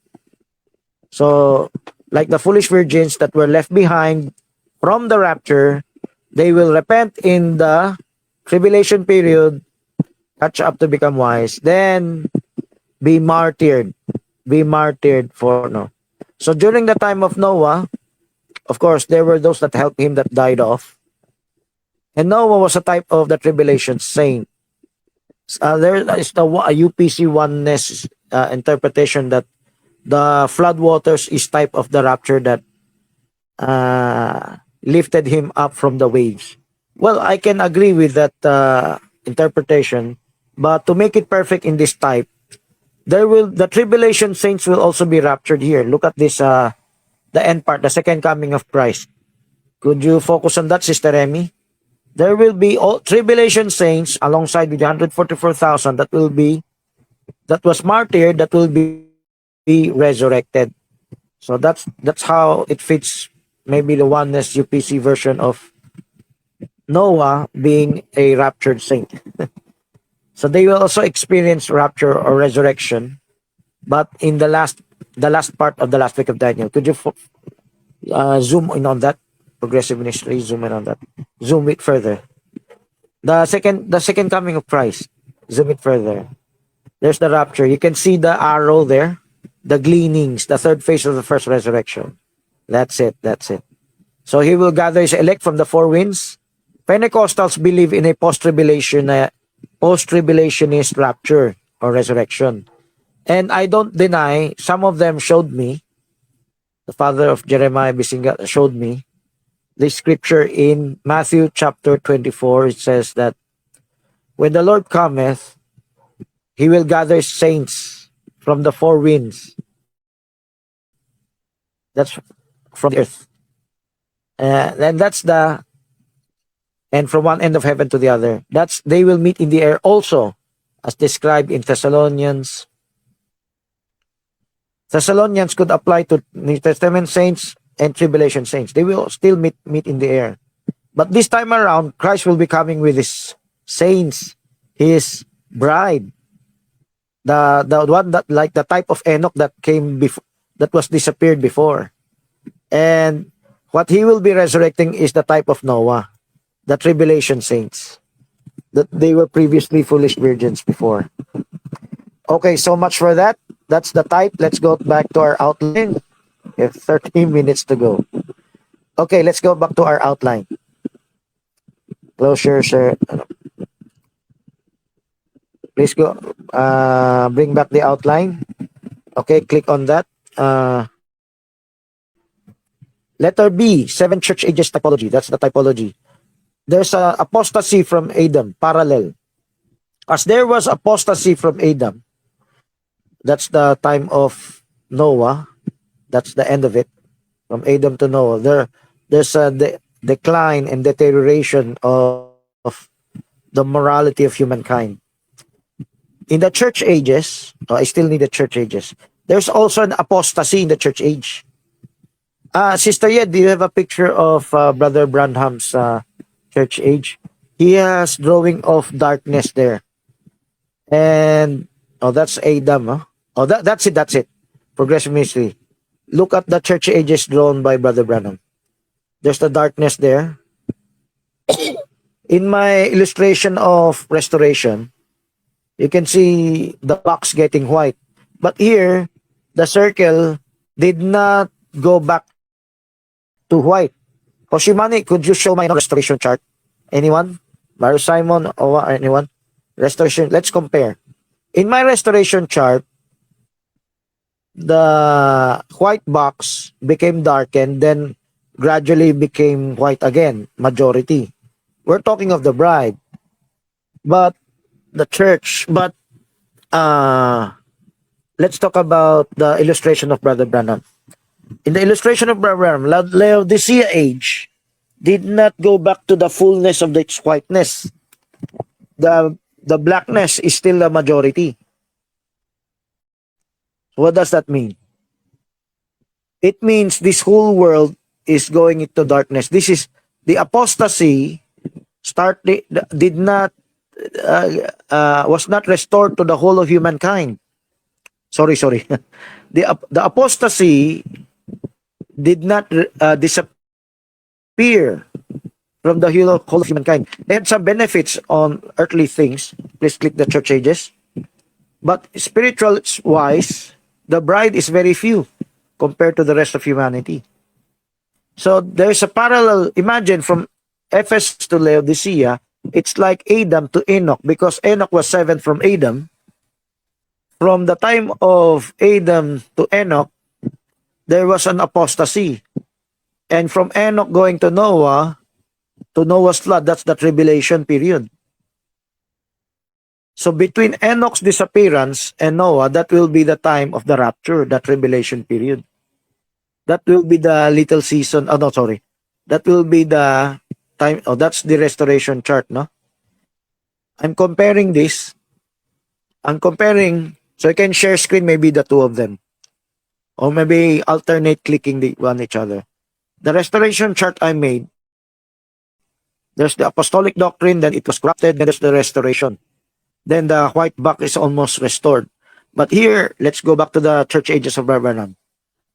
So, like the foolish virgins that were left behind from the rapture, they will repent in the tribulation period, catch up to become wise, then be martyred for no. So during the time of Noah, of course, there were those that helped him that died off. And Noah was a type of the tribulation saint. There is the UPC oneness interpretation that the flood waters is type of the rapture that lifted him up from the waves. Well, I can agree with that interpretation, but to make it perfect in this type, the tribulation saints will also be raptured here. Look at this, the end part, the second coming of Christ. Could you focus on that, Sister Remy? There will be all tribulation saints alongside with the 144,000 that was martyred, that will be resurrected. So that's how it fits. Maybe the oneness UPC version of Noah being a raptured saint. So they will also experience rapture or resurrection, but in the last part of the last week of Daniel. Could you zoom in on that? Progressive ministry, zoom in on that. Zoom it further. The second coming of Christ. Zoom it further. There's the rapture. You can see the arrow there. The gleanings, the third phase of the first resurrection. That's it. So he will gather his elect from the four winds. Pentecostals believe in a post-tribulationist rapture or resurrection. And I don't deny, some of them showed me, the father of Jeremiah Bisinga showed me, the scripture in Matthew chapter 24. It says that when the Lord cometh, he will gather saints from the four winds. That's from the earth. And that's the and from one end of heaven to the other. That's they will meet in the air also, as described in Thessalonians. Thessalonians could apply to New Testament saints and tribulation saints. They will still meet in the air. But this time around, Christ will be coming with his saints, his bride. The one that like the type of Enoch that came before, that was disappeared before. And what he will be resurrecting is the type of Noah, the tribulation saints, that they were previously foolish virgins before. Okay, so much for that. That's the type. Let's go back to our outline. We have 30 minutes to go. Okay, let's go back to our outline. Closure, sir. Please go. Bring back the outline. Okay, click on that. Letter B, 7 church ages typology. That's the typology. There's a apostasy from Adam, parallel. As there was apostasy from Adam, that's the time of Noah. That's the end of it. From Adam to Noah. There's a decline and deterioration of the morality of humankind. In the church ages, I still need the church ages. There's also an apostasy in the church age. Sister Yed, do you have a picture of Brother Branham's church age? He has drawing of darkness there. And, that's Adam. Huh? That's it. Progressive ministry. Look at the church ages drawn by Brother Branham. There's the darkness there. In my illustration of restoration, you can see the box getting white. But here, the circle did not go back to white. Hoshimani, could you show my restoration chart? Anyone? Mario Simon or anyone? Restoration. Let's compare. In my restoration chart, the white box became darkened, then gradually became white again, majority. We're talking of the bride. But the church, but let's talk about the illustration of Brother Branham. In the illustration of Brother Branham, Laodicea age did not go back to the fullness of its whiteness. The blackness is still the majority. What does that mean? It means this whole world is going into darkness. This is the apostasy was not restored to the whole of humankind. Sorry. The apostasy did not disappear from the whole of humankind. They had some benefits on earthly things. Please click the church ages. But spiritual wise, the bride is very few compared to the rest of humanity. So there's a parallel. Imagine from Ephesus to Laodicea, it's like Adam to Enoch, because Enoch was seventh from Adam. From the time of Adam to Enoch, there was an apostasy. And from Enoch going to Noah, to Noah's flood, that's the tribulation period. So between Enoch's disappearance and Noah, that will be the time of the rapture, the tribulation period. That will be the little season. That will be the time. That's the restoration chart, no? I'm comparing this. So I can share screen, maybe the two of them. Or maybe alternate clicking the one each other. The restoration chart I made, there's the apostolic doctrine, then it was corrupted, then there's the restoration. Then the white box is almost restored. But here, let's go back to the church ages of Branham.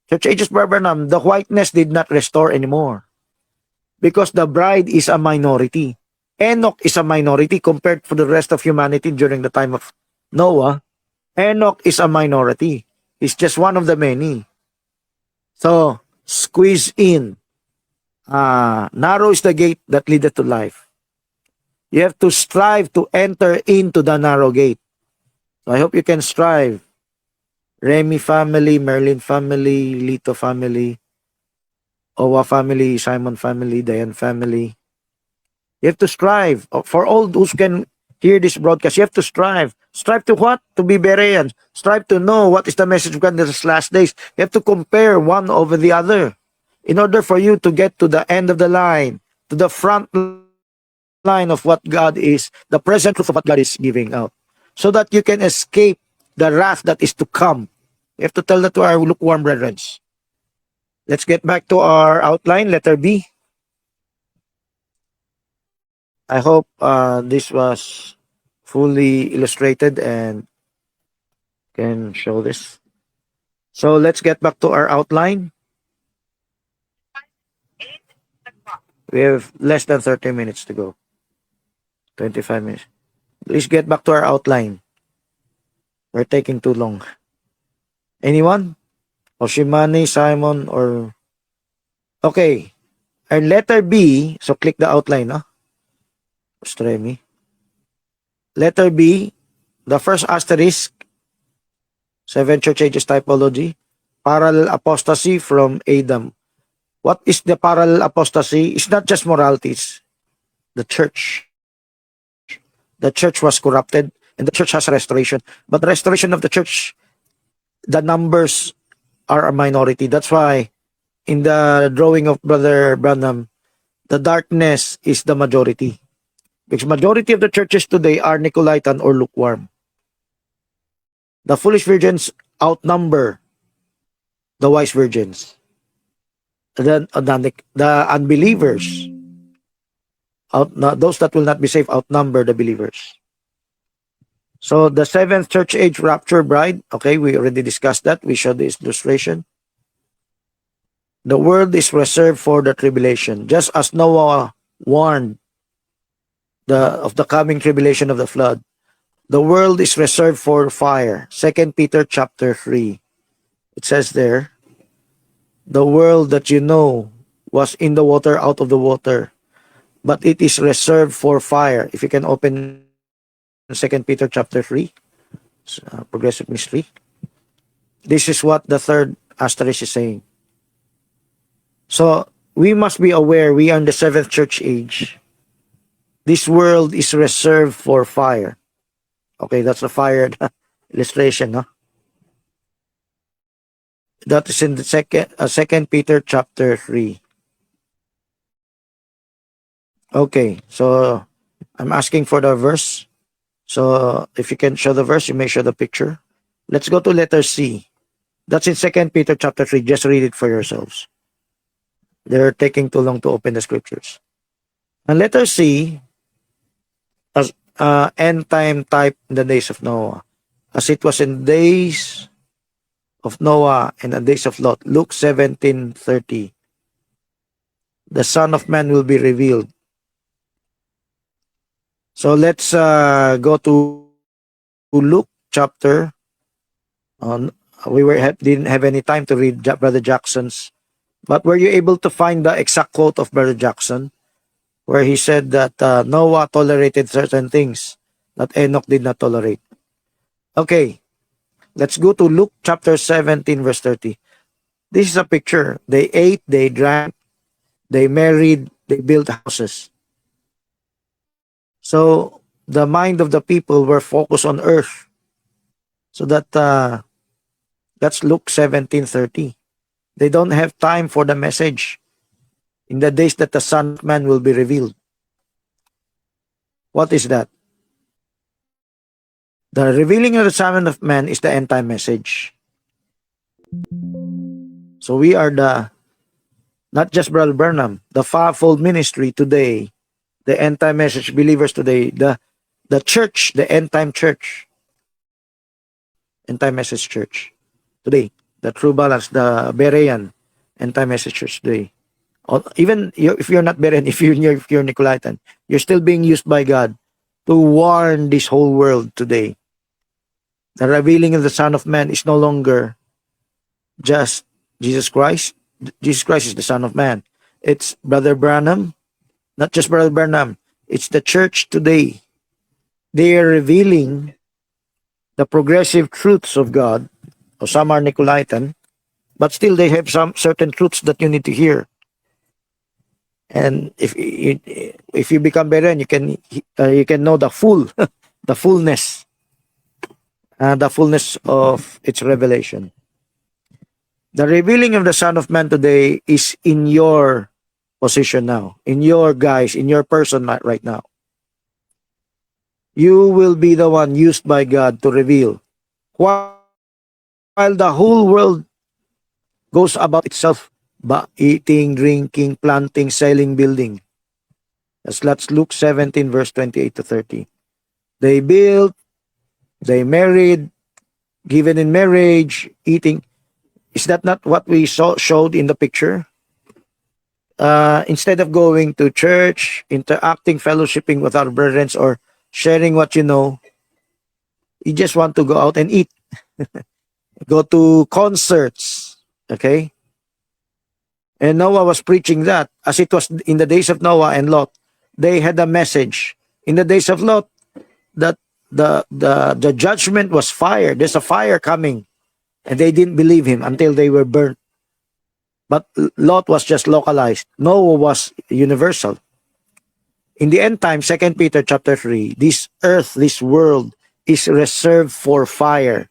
Church ages of Branham, the whiteness did not restore anymore. Because the bride is a minority. Enoch is a minority compared to the rest of humanity during the time of Noah. Enoch is a minority. He's just one of the many. So, squeeze in. Narrow is the gate that leadeth to life. You have to strive to enter into the narrow gate. So I hope you can strive. Remy family, Merlin family, Lito family, Owa family, Simon family, Diane family. You have to strive. For all those who can hear this broadcast, you have to strive. Strive to what? To be Bereans. Strive to know what is the message of God in the last days. You have to compare one over the other. in order for you to get to the end of the line, to the front line of what God is, the present truth of what God is giving out, so that you can escape the wrath that is to come. We have to tell that to our lukewarm brethren. Let's get back to our outline, letter B. I hope this was fully illustrated and can show this. So let's get back to our outline. We have less than 30 minutes to go. 25 minutes. Please get back to our outline. We're taking too long. Anyone? Oshimani, Simon, or... Okay. Our letter B, so click the outline, no? Stremi. Letter B, the first asterisk, 7 church ages typology, parallel apostasy from Adam. What is the parallel apostasy? It's not just morality, it's the church. The church was corrupted and the church has restoration. But the restoration of the church, the numbers are a minority. That's why in the drawing of Brother Branham, the darkness is the majority. Because majority of the churches today are Nicolaitan or lukewarm. The foolish virgins outnumber the wise virgins. The unbelievers, those that will not be saved, outnumber the believers. So the 7th church age rapture bride, okay, we already discussed that. We showed this illustration. The world is reserved for the tribulation, just as Noah warned of the coming tribulation of the flood. The world is reserved for fire. 2 Peter chapter 3. It says there, the world that you know was in the water, out of the water, but it is reserved for fire. If you can open 2 Peter chapter 3, progressive mystery. This is what the third asterisk is saying. So we must be aware we are in the 7th church age. This world is reserved for fire. Okay, that's a fire illustration, no? That is in the 2 Peter chapter 3. Okay, so I'm asking for the verse. So if you can show the verse, you may show the picture. Let's go to letter C. That's in 2 Peter chapter 3. Just read it for yourselves. They're taking too long to open the scriptures. And letter C, as end time type in the days of Noah, as it was in days of Noah and the days of Lot. Luke 17:30. The Son of Man will be revealed. So let's go to Luke chapter. Didn't have any time to read Brother Jackson's, but were you able to find the exact quote of Brother Jackson, where he said that Noah tolerated certain things that Enoch did not tolerate? Okay, let's go to Luke chapter 17, verse 30. This is a picture. They ate, they drank, they married, they built houses. So the mind of the people were focused on earth. So that's Luke 17:30. They don't have time for the message in the days that the Son of Man will be revealed. What is that? The revealing of the Son of Man is the end time message. So we are not just Brother Branham, the fivefold ministry today, the end time message believers today, the church, the end time church, end time message church today, the True Balance, the Berean end time message church today. Even if you're not Berean, if you're Nicolaitan, you're still being used by God to warn this whole world today. The revealing of the Son of Man is no longer just Jesus Christ. Jesus Christ is the Son of Man. It's Brother Branham, not just Brother Branham. It's the church today. They are revealing the progressive truths of God. Or some are Nicolaitan, but still they have some certain truths that you need to hear. And if you become Berean, you can know the fullness of its revelation. The revealing of the Son of Man today is in your position now, in your guys, in your person right now. You will be the one used by God to reveal. While the whole world goes about itself, eating, drinking, planting, selling, building. That's Luke 17, verse 28 to 30. They built, they married, given in marriage, eating. Is that not what we showed in the picture? Instead of going to church, interacting, fellowshipping with our brethren, or sharing what you know, you just want to go out and eat. Go to concerts. Okay? And Noah was preaching that, as it was in the days of Noah and Lot. They had a message. In the days of Lot, that the judgment was fire. There's a fire coming. And they didn't believe him until they were burnt. But Lot was just localized. Noah was universal. In the end time, 2 Peter chapter 3, this earth, this world is reserved for fire.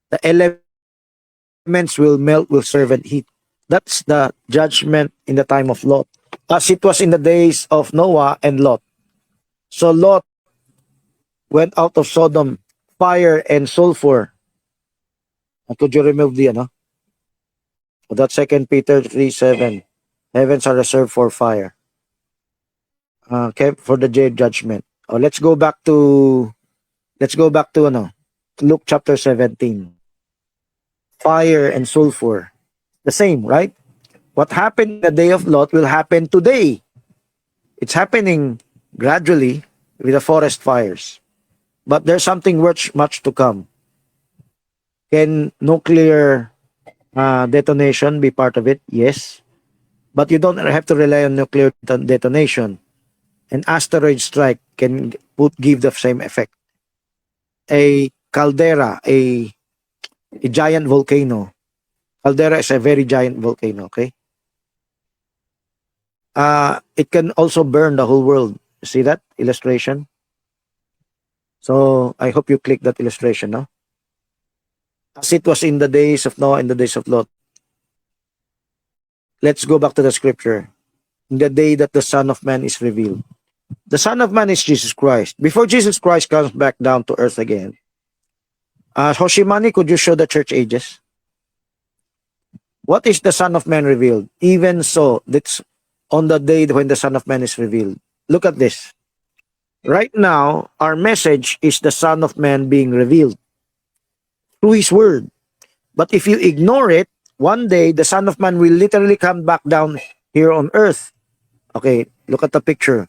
The elements will melt with fervent heat. That's the judgment in the time of Lot, as it was in the days of Noah and Lot. So Lot went out of Sodom, fire and sulfur. Could you remove the That's 2 Peter 3:7. Heavens are reserved for fire. Okay, for the day judgment. Let's go back to Luke chapter 17. Fire and sulfur. The same, right? What happened in the day of Lot will happen today. It's happening gradually with the forest fires. But there's something much to come. Can nuclear detonation be part of it? Yes. But you don't have to rely on nuclear detonation. An asteroid strike can give the same effect. A caldera, a giant volcano. Caldera is a very giant volcano, okay? It can also burn the whole world. See that illustration? So I hope you click that illustration, no? As it was in the days of Noah, in the days of Lot. Let's go back to the scripture. In the day that the Son of Man is revealed. The Son of Man is Jesus Christ. Before Jesus Christ comes back down to earth again, Hoshimani, could you show the church ages? What is the Son of Man revealed? Even so, that's on the day when the Son of Man is revealed. Look at this. Right now, our message is the Son of Man being revealed through His Word. But if you ignore it, one day the Son of Man will literally come back down here on earth. Okay, look at the picture.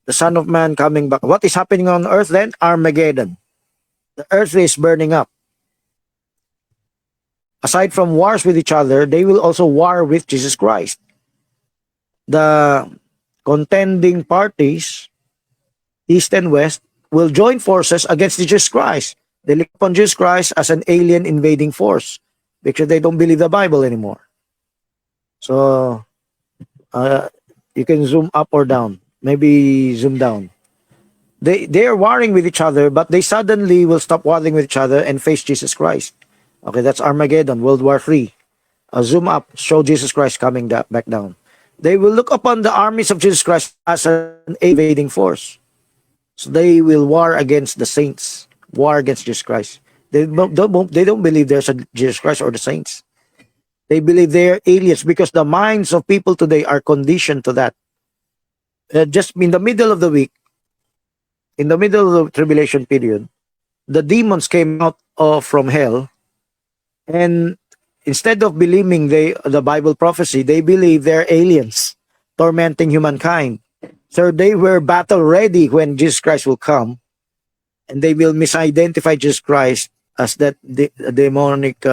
The Son of Man coming back. What is happening on earth then? Armageddon. The earth is burning up. Aside from wars with each other, they will also war with Jesus Christ. The contending parties, East and West, will join forces against Jesus Christ. They look upon Jesus Christ as an alien invading force because they don't believe the Bible anymore. So, you can zoom up or down. Maybe zoom down. They are warring with each other, but they suddenly will stop warring with each other and face Jesus Christ. Okay, that's Armageddon, World War III. Zoom up, show Jesus Christ coming back down. They will look upon the armies of Jesus Christ as an invading force. So they will war against the saints, war against Jesus Christ. They don't believe there's a Jesus Christ or the saints. They believe they're aliens because the minds of people today are conditioned to that. Just in the middle of the week, in the middle of the tribulation period, the demons came out from hell, and instead of believing the Bible prophecy, they believe they're aliens tormenting humankind. So they were battle ready when Jesus Christ will come, and they will misidentify Jesus Christ as that demonic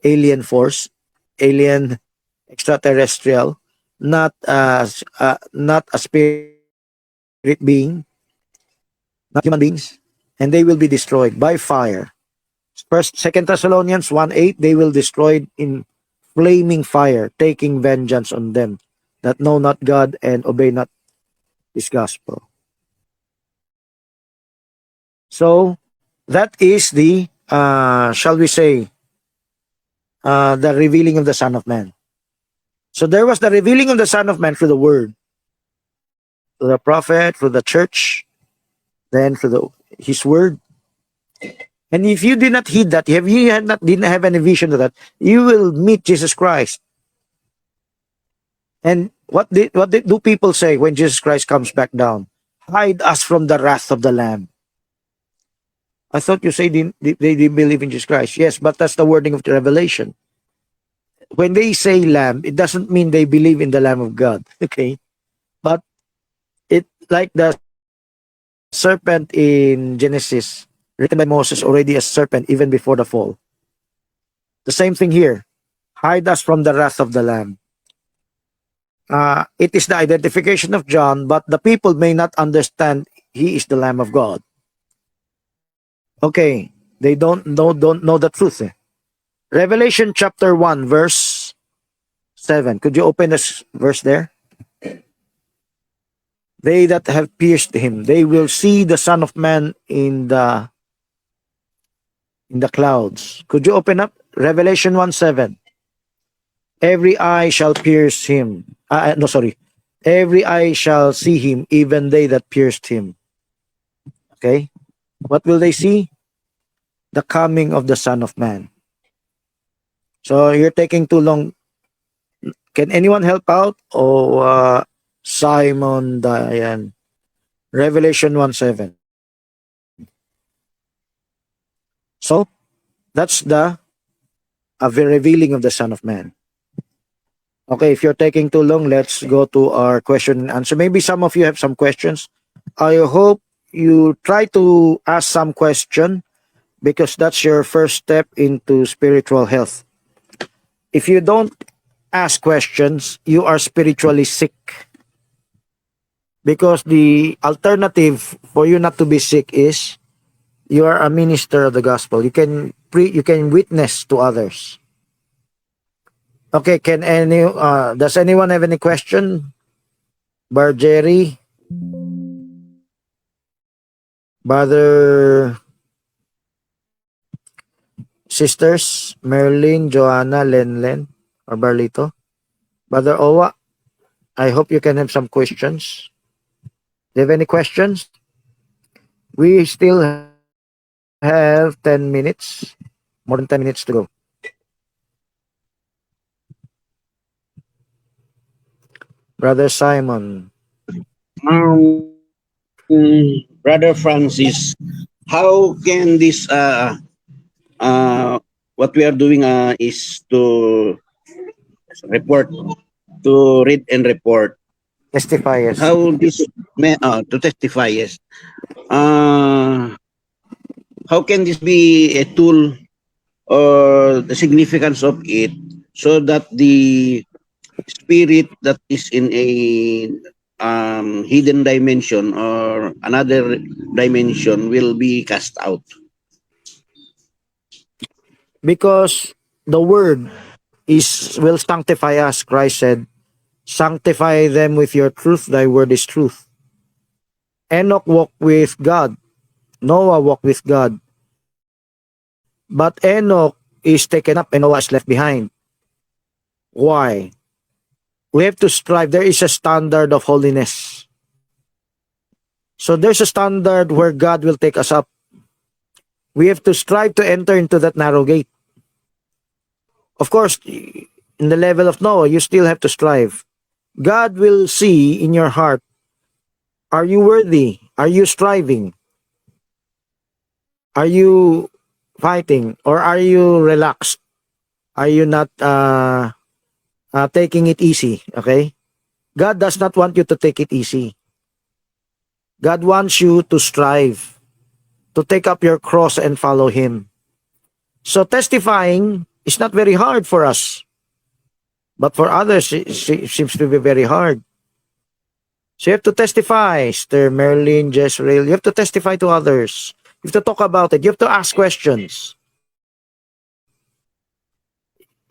alien force, alien extraterrestrial, not a spirit being, not human beings, and they will be destroyed by fire. Second Thessalonians 1:8, they will destroy in flaming fire, taking vengeance on them that know not God and obey not His gospel. So that is the shall we say the revealing of the Son of Man. So there was the revealing of the Son of Man through the Word, through the prophet, through the church, then through His Word. And if you did not heed that, if you didn't have any vision of that, you will meet Jesus Christ. And what do people say when Jesus Christ comes back down? Hide us from the wrath of the Lamb. I thought you say they didn't believe in Jesus Christ. Yes, but that's the wording of the Revelation. When they say Lamb, it doesn't mean they believe in the Lamb of God. Okay, but it like the serpent in Genesis, written by Moses, already a serpent even before the fall. The same thing here. Hide us from the wrath of the Lamb. It is the identification of John, but the people may not understand he is the Lamb of God. Okay, they don't know the truth. Revelation chapter 1, verse 7. Could you open this verse there? They that have pierced him, they will see the Son of Man in the clouds. Could you open up Revelation 1:7? Every eye shall pierce him. Every eye shall see him, even they that pierced him. Okay? What will they see? The coming of the Son of Man. So you're taking too long. Can anyone help out? Oh, Simon, Diane. Revelation 1:7. So, that's the revealing of the Son of Man. Okay, if you're taking too long, let's go to our question and answer. Maybe some of you have some questions. I hope you try to ask some question because that's your first step into spiritual health. If you don't ask questions, you are spiritually sick. Because the alternative for you not to be sick is you are a minister of the gospel. You can witness to others. Okay, does anyone have any question? Barjeri, Brother, sisters, Merlin, Joanna, Lenlen, or Barlito, Brother Owa, I hope you can have some questions. Do you have any questions? We still have 10 minutes, more than 10 minutes to go. Brother Simon. Brother Francis, how can this what we are doing is to read and report. Testify, yes. How this to testify, yes. How can this be a tool or the significance of it so that the spirit that is in a hidden dimension or another dimension will be cast out? Because the word will sanctify us. Christ said, sanctify them with your truth, thy word is truth. Enoch walked with God. Noah walked with God. But Enoch is taken up and Noah is left behind. Why? We have to strive. There is a standard of holiness. So there's a standard where God will take us up. We have to strive to enter into that narrow gate. Of course, in the level of Noah, you still have to strive. God will see in your heart, are you worthy? Are you striving? Are you fighting? Or are you relaxed? Are you not taking it easy? Okay? God does not want you to take it easy. God wants you to strive, to take up your cross and follow Him. So testifying is not very hard for us. But for others, it seems to be very hard. So you have to testify, Sister Marilyn, Jezreel. You have to testify to others. You have to talk about it. You have to ask questions.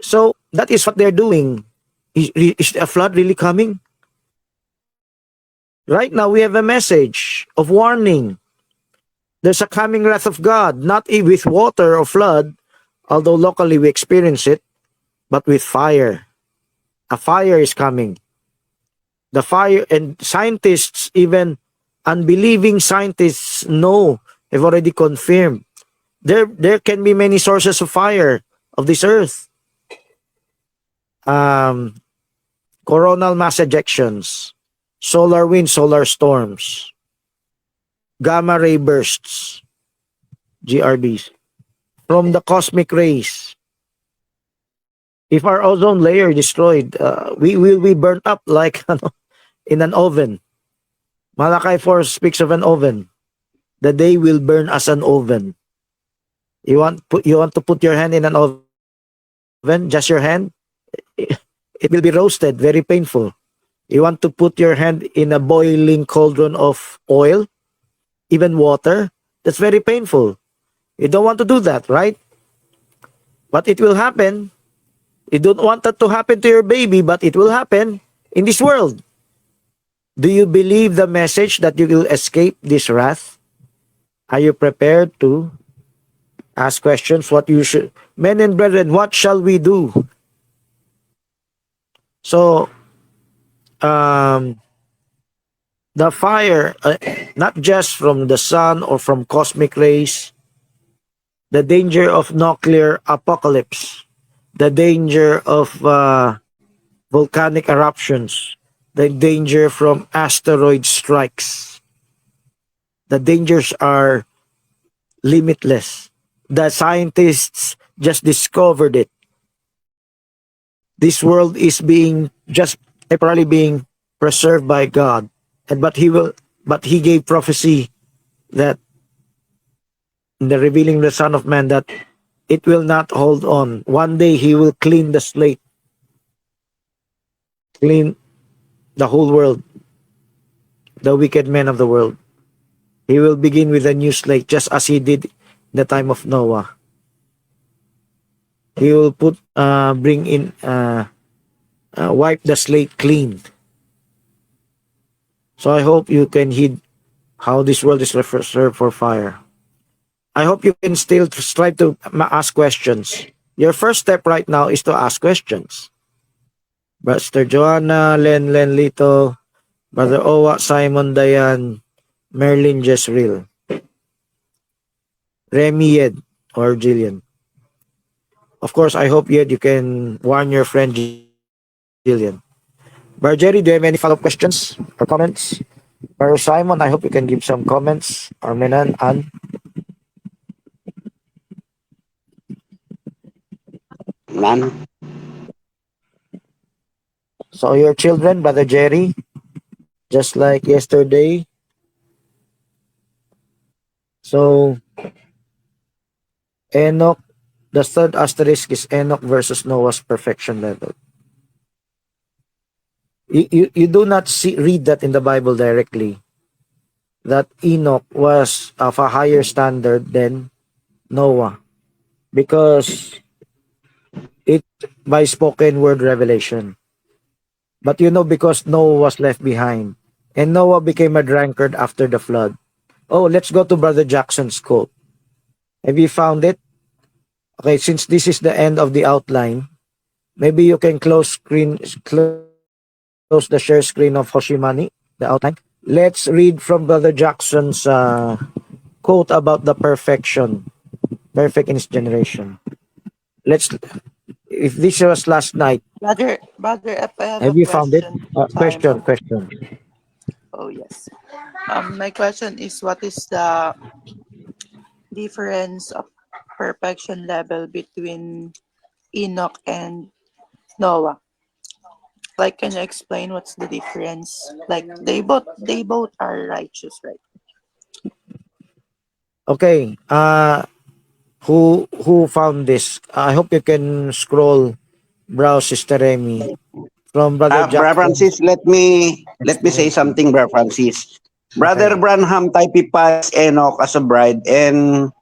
So that is what they're doing. Is a flood really coming? Right now, we have a message of warning. There's a coming wrath of God, not with water or flood, although locally we experience it, but with fire. A fire is coming. The fire, and scientists, even unbelieving scientists know, have already confirmed. There can be many sources of fire of this earth. Coronal mass ejections, solar winds, solar storms, gamma ray bursts, GRBs, from the cosmic rays. If our ozone layer is destroyed, we will be burnt up like in an oven. Malachi 4 speaks of an oven. The day will burn as an oven. You want to put your hand in an oven, just your hand? It will be roasted, very painful. You want to put your hand in a boiling cauldron of oil, even water? That's very painful. You don't want to do that, right? But it will happen. You don't want that to happen to your baby, but it will happen in this world. Do you believe the message that you will escape this wrath? Are you prepared to ask questions? Men and brethren, what shall we do? So, the fire, not just from the sun or from cosmic rays, the danger of nuclear apocalypse, the danger of volcanic eruptions, the danger from asteroid strikes. The dangers are limitless. The scientists just discovered it. This world is being just temporarily being preserved by God, but he gave prophecy that in the revealing the Son of Man that it will not hold on. One day he will clean the slate, clean the whole world, the wicked men of the world. He will begin with a new slate, just as he did in the time of Noah. He will wipe the slate clean. So I hope you can heed how this world is reserved for fire. I hope you can still strive to ask questions. Your first step right now is to ask questions. Pastor Joanna, Len Lito, Brother Owa, Simon Dayan, Merlin Jezreel, Remy Yed, or Jillian. Of course, I hope Yed, you can warn your friend Jillian. Brother Jerry, do you have any follow-up questions or comments? Brother Simon, I hope you can give some comments. Or Menan, Ann. None. So your children, Brother Jerry, just like yesterday. So Enoch, the third asterisk is Enoch versus Noah's perfection level. You do not read that in the Bible directly, that Enoch was of a higher standard than Noah, because it by spoken word revelation. But because Noah was left behind, and Noah became a drunkard after the flood. Oh, let's go to Brother Jackson's quote. Have you found it? Okay, since this is the end of the outline, maybe you can close the share screen of Hoshimani, the outline. Let's read from Brother Jackson's quote about the perfect in his generation. If this was last night, Brother, if I have you found it? Question. Oh, yes. My question is, what is the difference of perfection level between Enoch and Noah? Like, can you explain what's the difference? Like, they both are righteous, right? Okay. Who found this? I hope you can browse Sister Remy from Brother Jackson. Brother Francis, let me say something, Brother Francis. Brother Okay. Branham typifies Enoch as a bride, and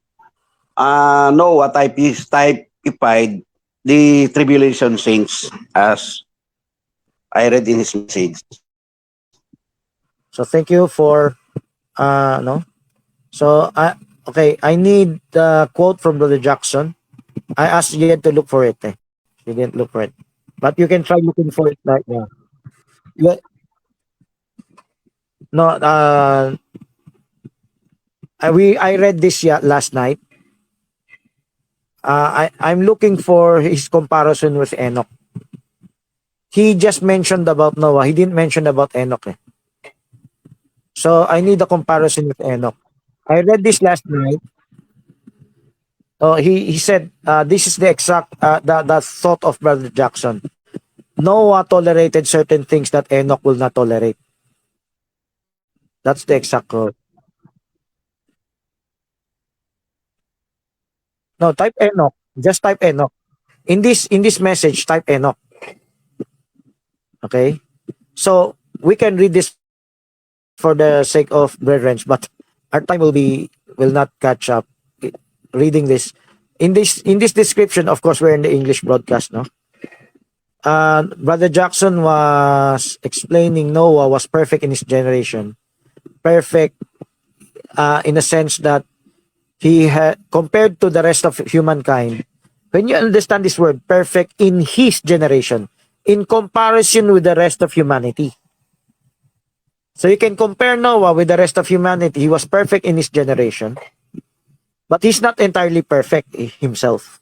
Noah typified the tribulation saints, as I read in his message. So thank you for no. So I need the quote from Brother Jackson. I asked Yed to look for it. You didn't look for it. But you can try looking for it right now. Yeah. No, I read this last night. I'm looking for his comparison with Enoch. He just mentioned about Noah. He didn't mention about Enoch. Eh. So I need a comparison with Enoch. I read this last night. Oh, he said this is the exact the thought of Brother Jackson. Noah tolerated certain things that Enoch will not tolerate. That's the exact quote. No, type Enoch. Just type Enoch. In this message, type Enoch. Okay? So we can read this for the sake of brethren, but our time will not catch up reading this. In this description, of course, we're in the English broadcast, no? Brother Jackson was explaining Noah was perfect in his generation. Perfect in a sense that he had compared to the rest of humankind. When you understand this word, perfect in his generation, in comparison with the rest of humanity. So you can compare Noah with the rest of humanity. He was perfect in his generation, but he's not entirely perfect himself.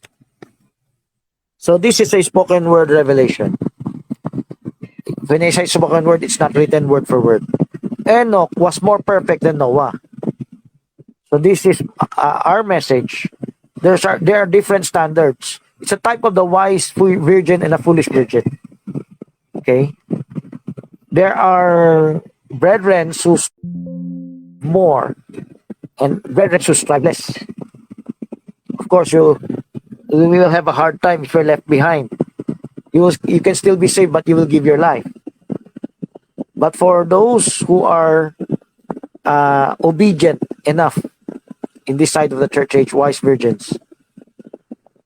So this is a spoken word revelation. When I say spoken word, it's not written word for word. Enoch was more perfect than Noah. So this is our message. There are different standards. It's a type of the wise virgin and a foolish virgin. Okay? There are brethren who more and brethren who strive less. Of course, you will have a hard time if you're left behind. You can still be saved, but you will give your life. But for those who are obedient enough in this side of the church age, wise virgins,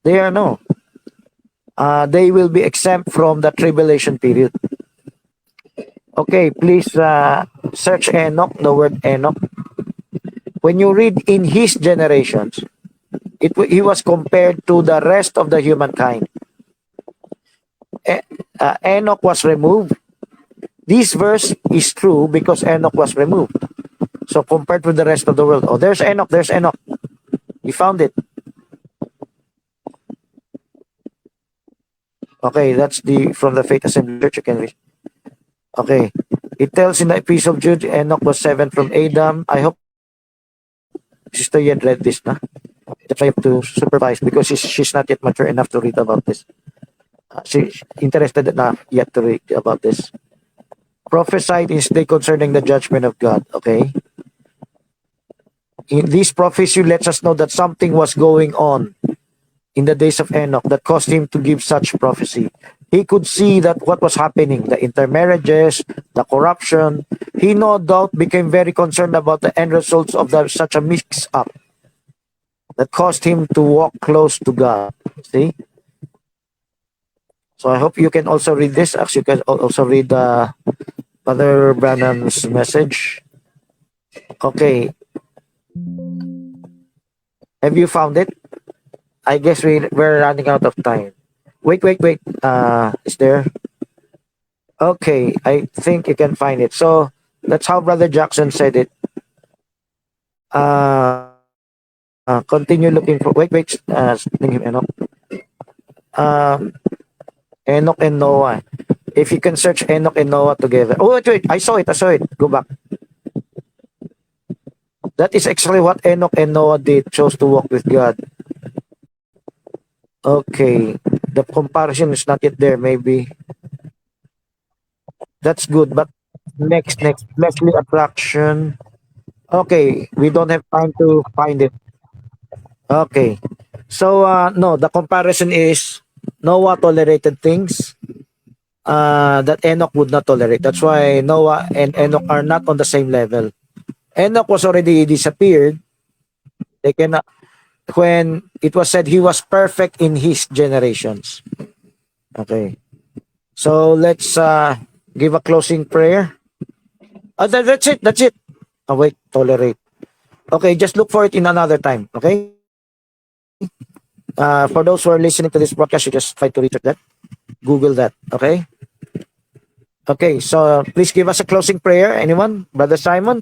they will be exempt from the tribulation period. Okay, please search Enoch, the word Enoch. When you read in his generations, he was compared to the rest of the humankind. Enoch was removed. This verse is true because Enoch was removed. So compared with the rest of the world, oh, there's Enoch, there's Enoch. You found it. Okay, that's from the Faith Assembly Church. You can read. Okay, it tells in the Epistle of Jude, Enoch was seventh from Adam. I hope Sister yet read this, na? I have to supervise because she's not yet mature enough to read about this. She's interested enough yet to read about this. Prophesied is they concerning the judgment of God. Okay. In this prophecy lets us know that something was going on in the days of Enoch that caused him to give such prophecy. He could see that what was happening, the intermarriages, the corruption. He no doubt became very concerned about the end results of such a mix-up that caused him to walk close to God. See? So I hope you can also read this. Actually, you can also read Father Branham's message. Okay. Have you found it? I guess we're running out of time. Wait. Is there? Okay, I think you can find it. So that's how Brother Jackson said it. Continue looking for. Wait. Enoch. Enoch and Noah. If you can search Enoch and Noah together. Oh, wait. I saw it. Go back. That is actually what Enoch and Noah did. Chose to walk with God. Okay. The comparison is not yet there. Maybe. That's good. But next. Fleshly attraction. Okay. We don't have time to find it. Okay. So, no. The comparison is Noah tolerated things that Enoch would not tolerate. That's why Noah and Enoch are not on the same level. Enoch was already disappeared. They cannot. When it was said he was perfect in his generations. Okay. So let's give a closing prayer. That's it. Oh, wait, tolerate. Okay, just look for it in another time. Okay. For those who are listening to this broadcast, you just try to research that. Google that. Okay. Okay. So please give us a closing prayer. Anyone? Brother Simon?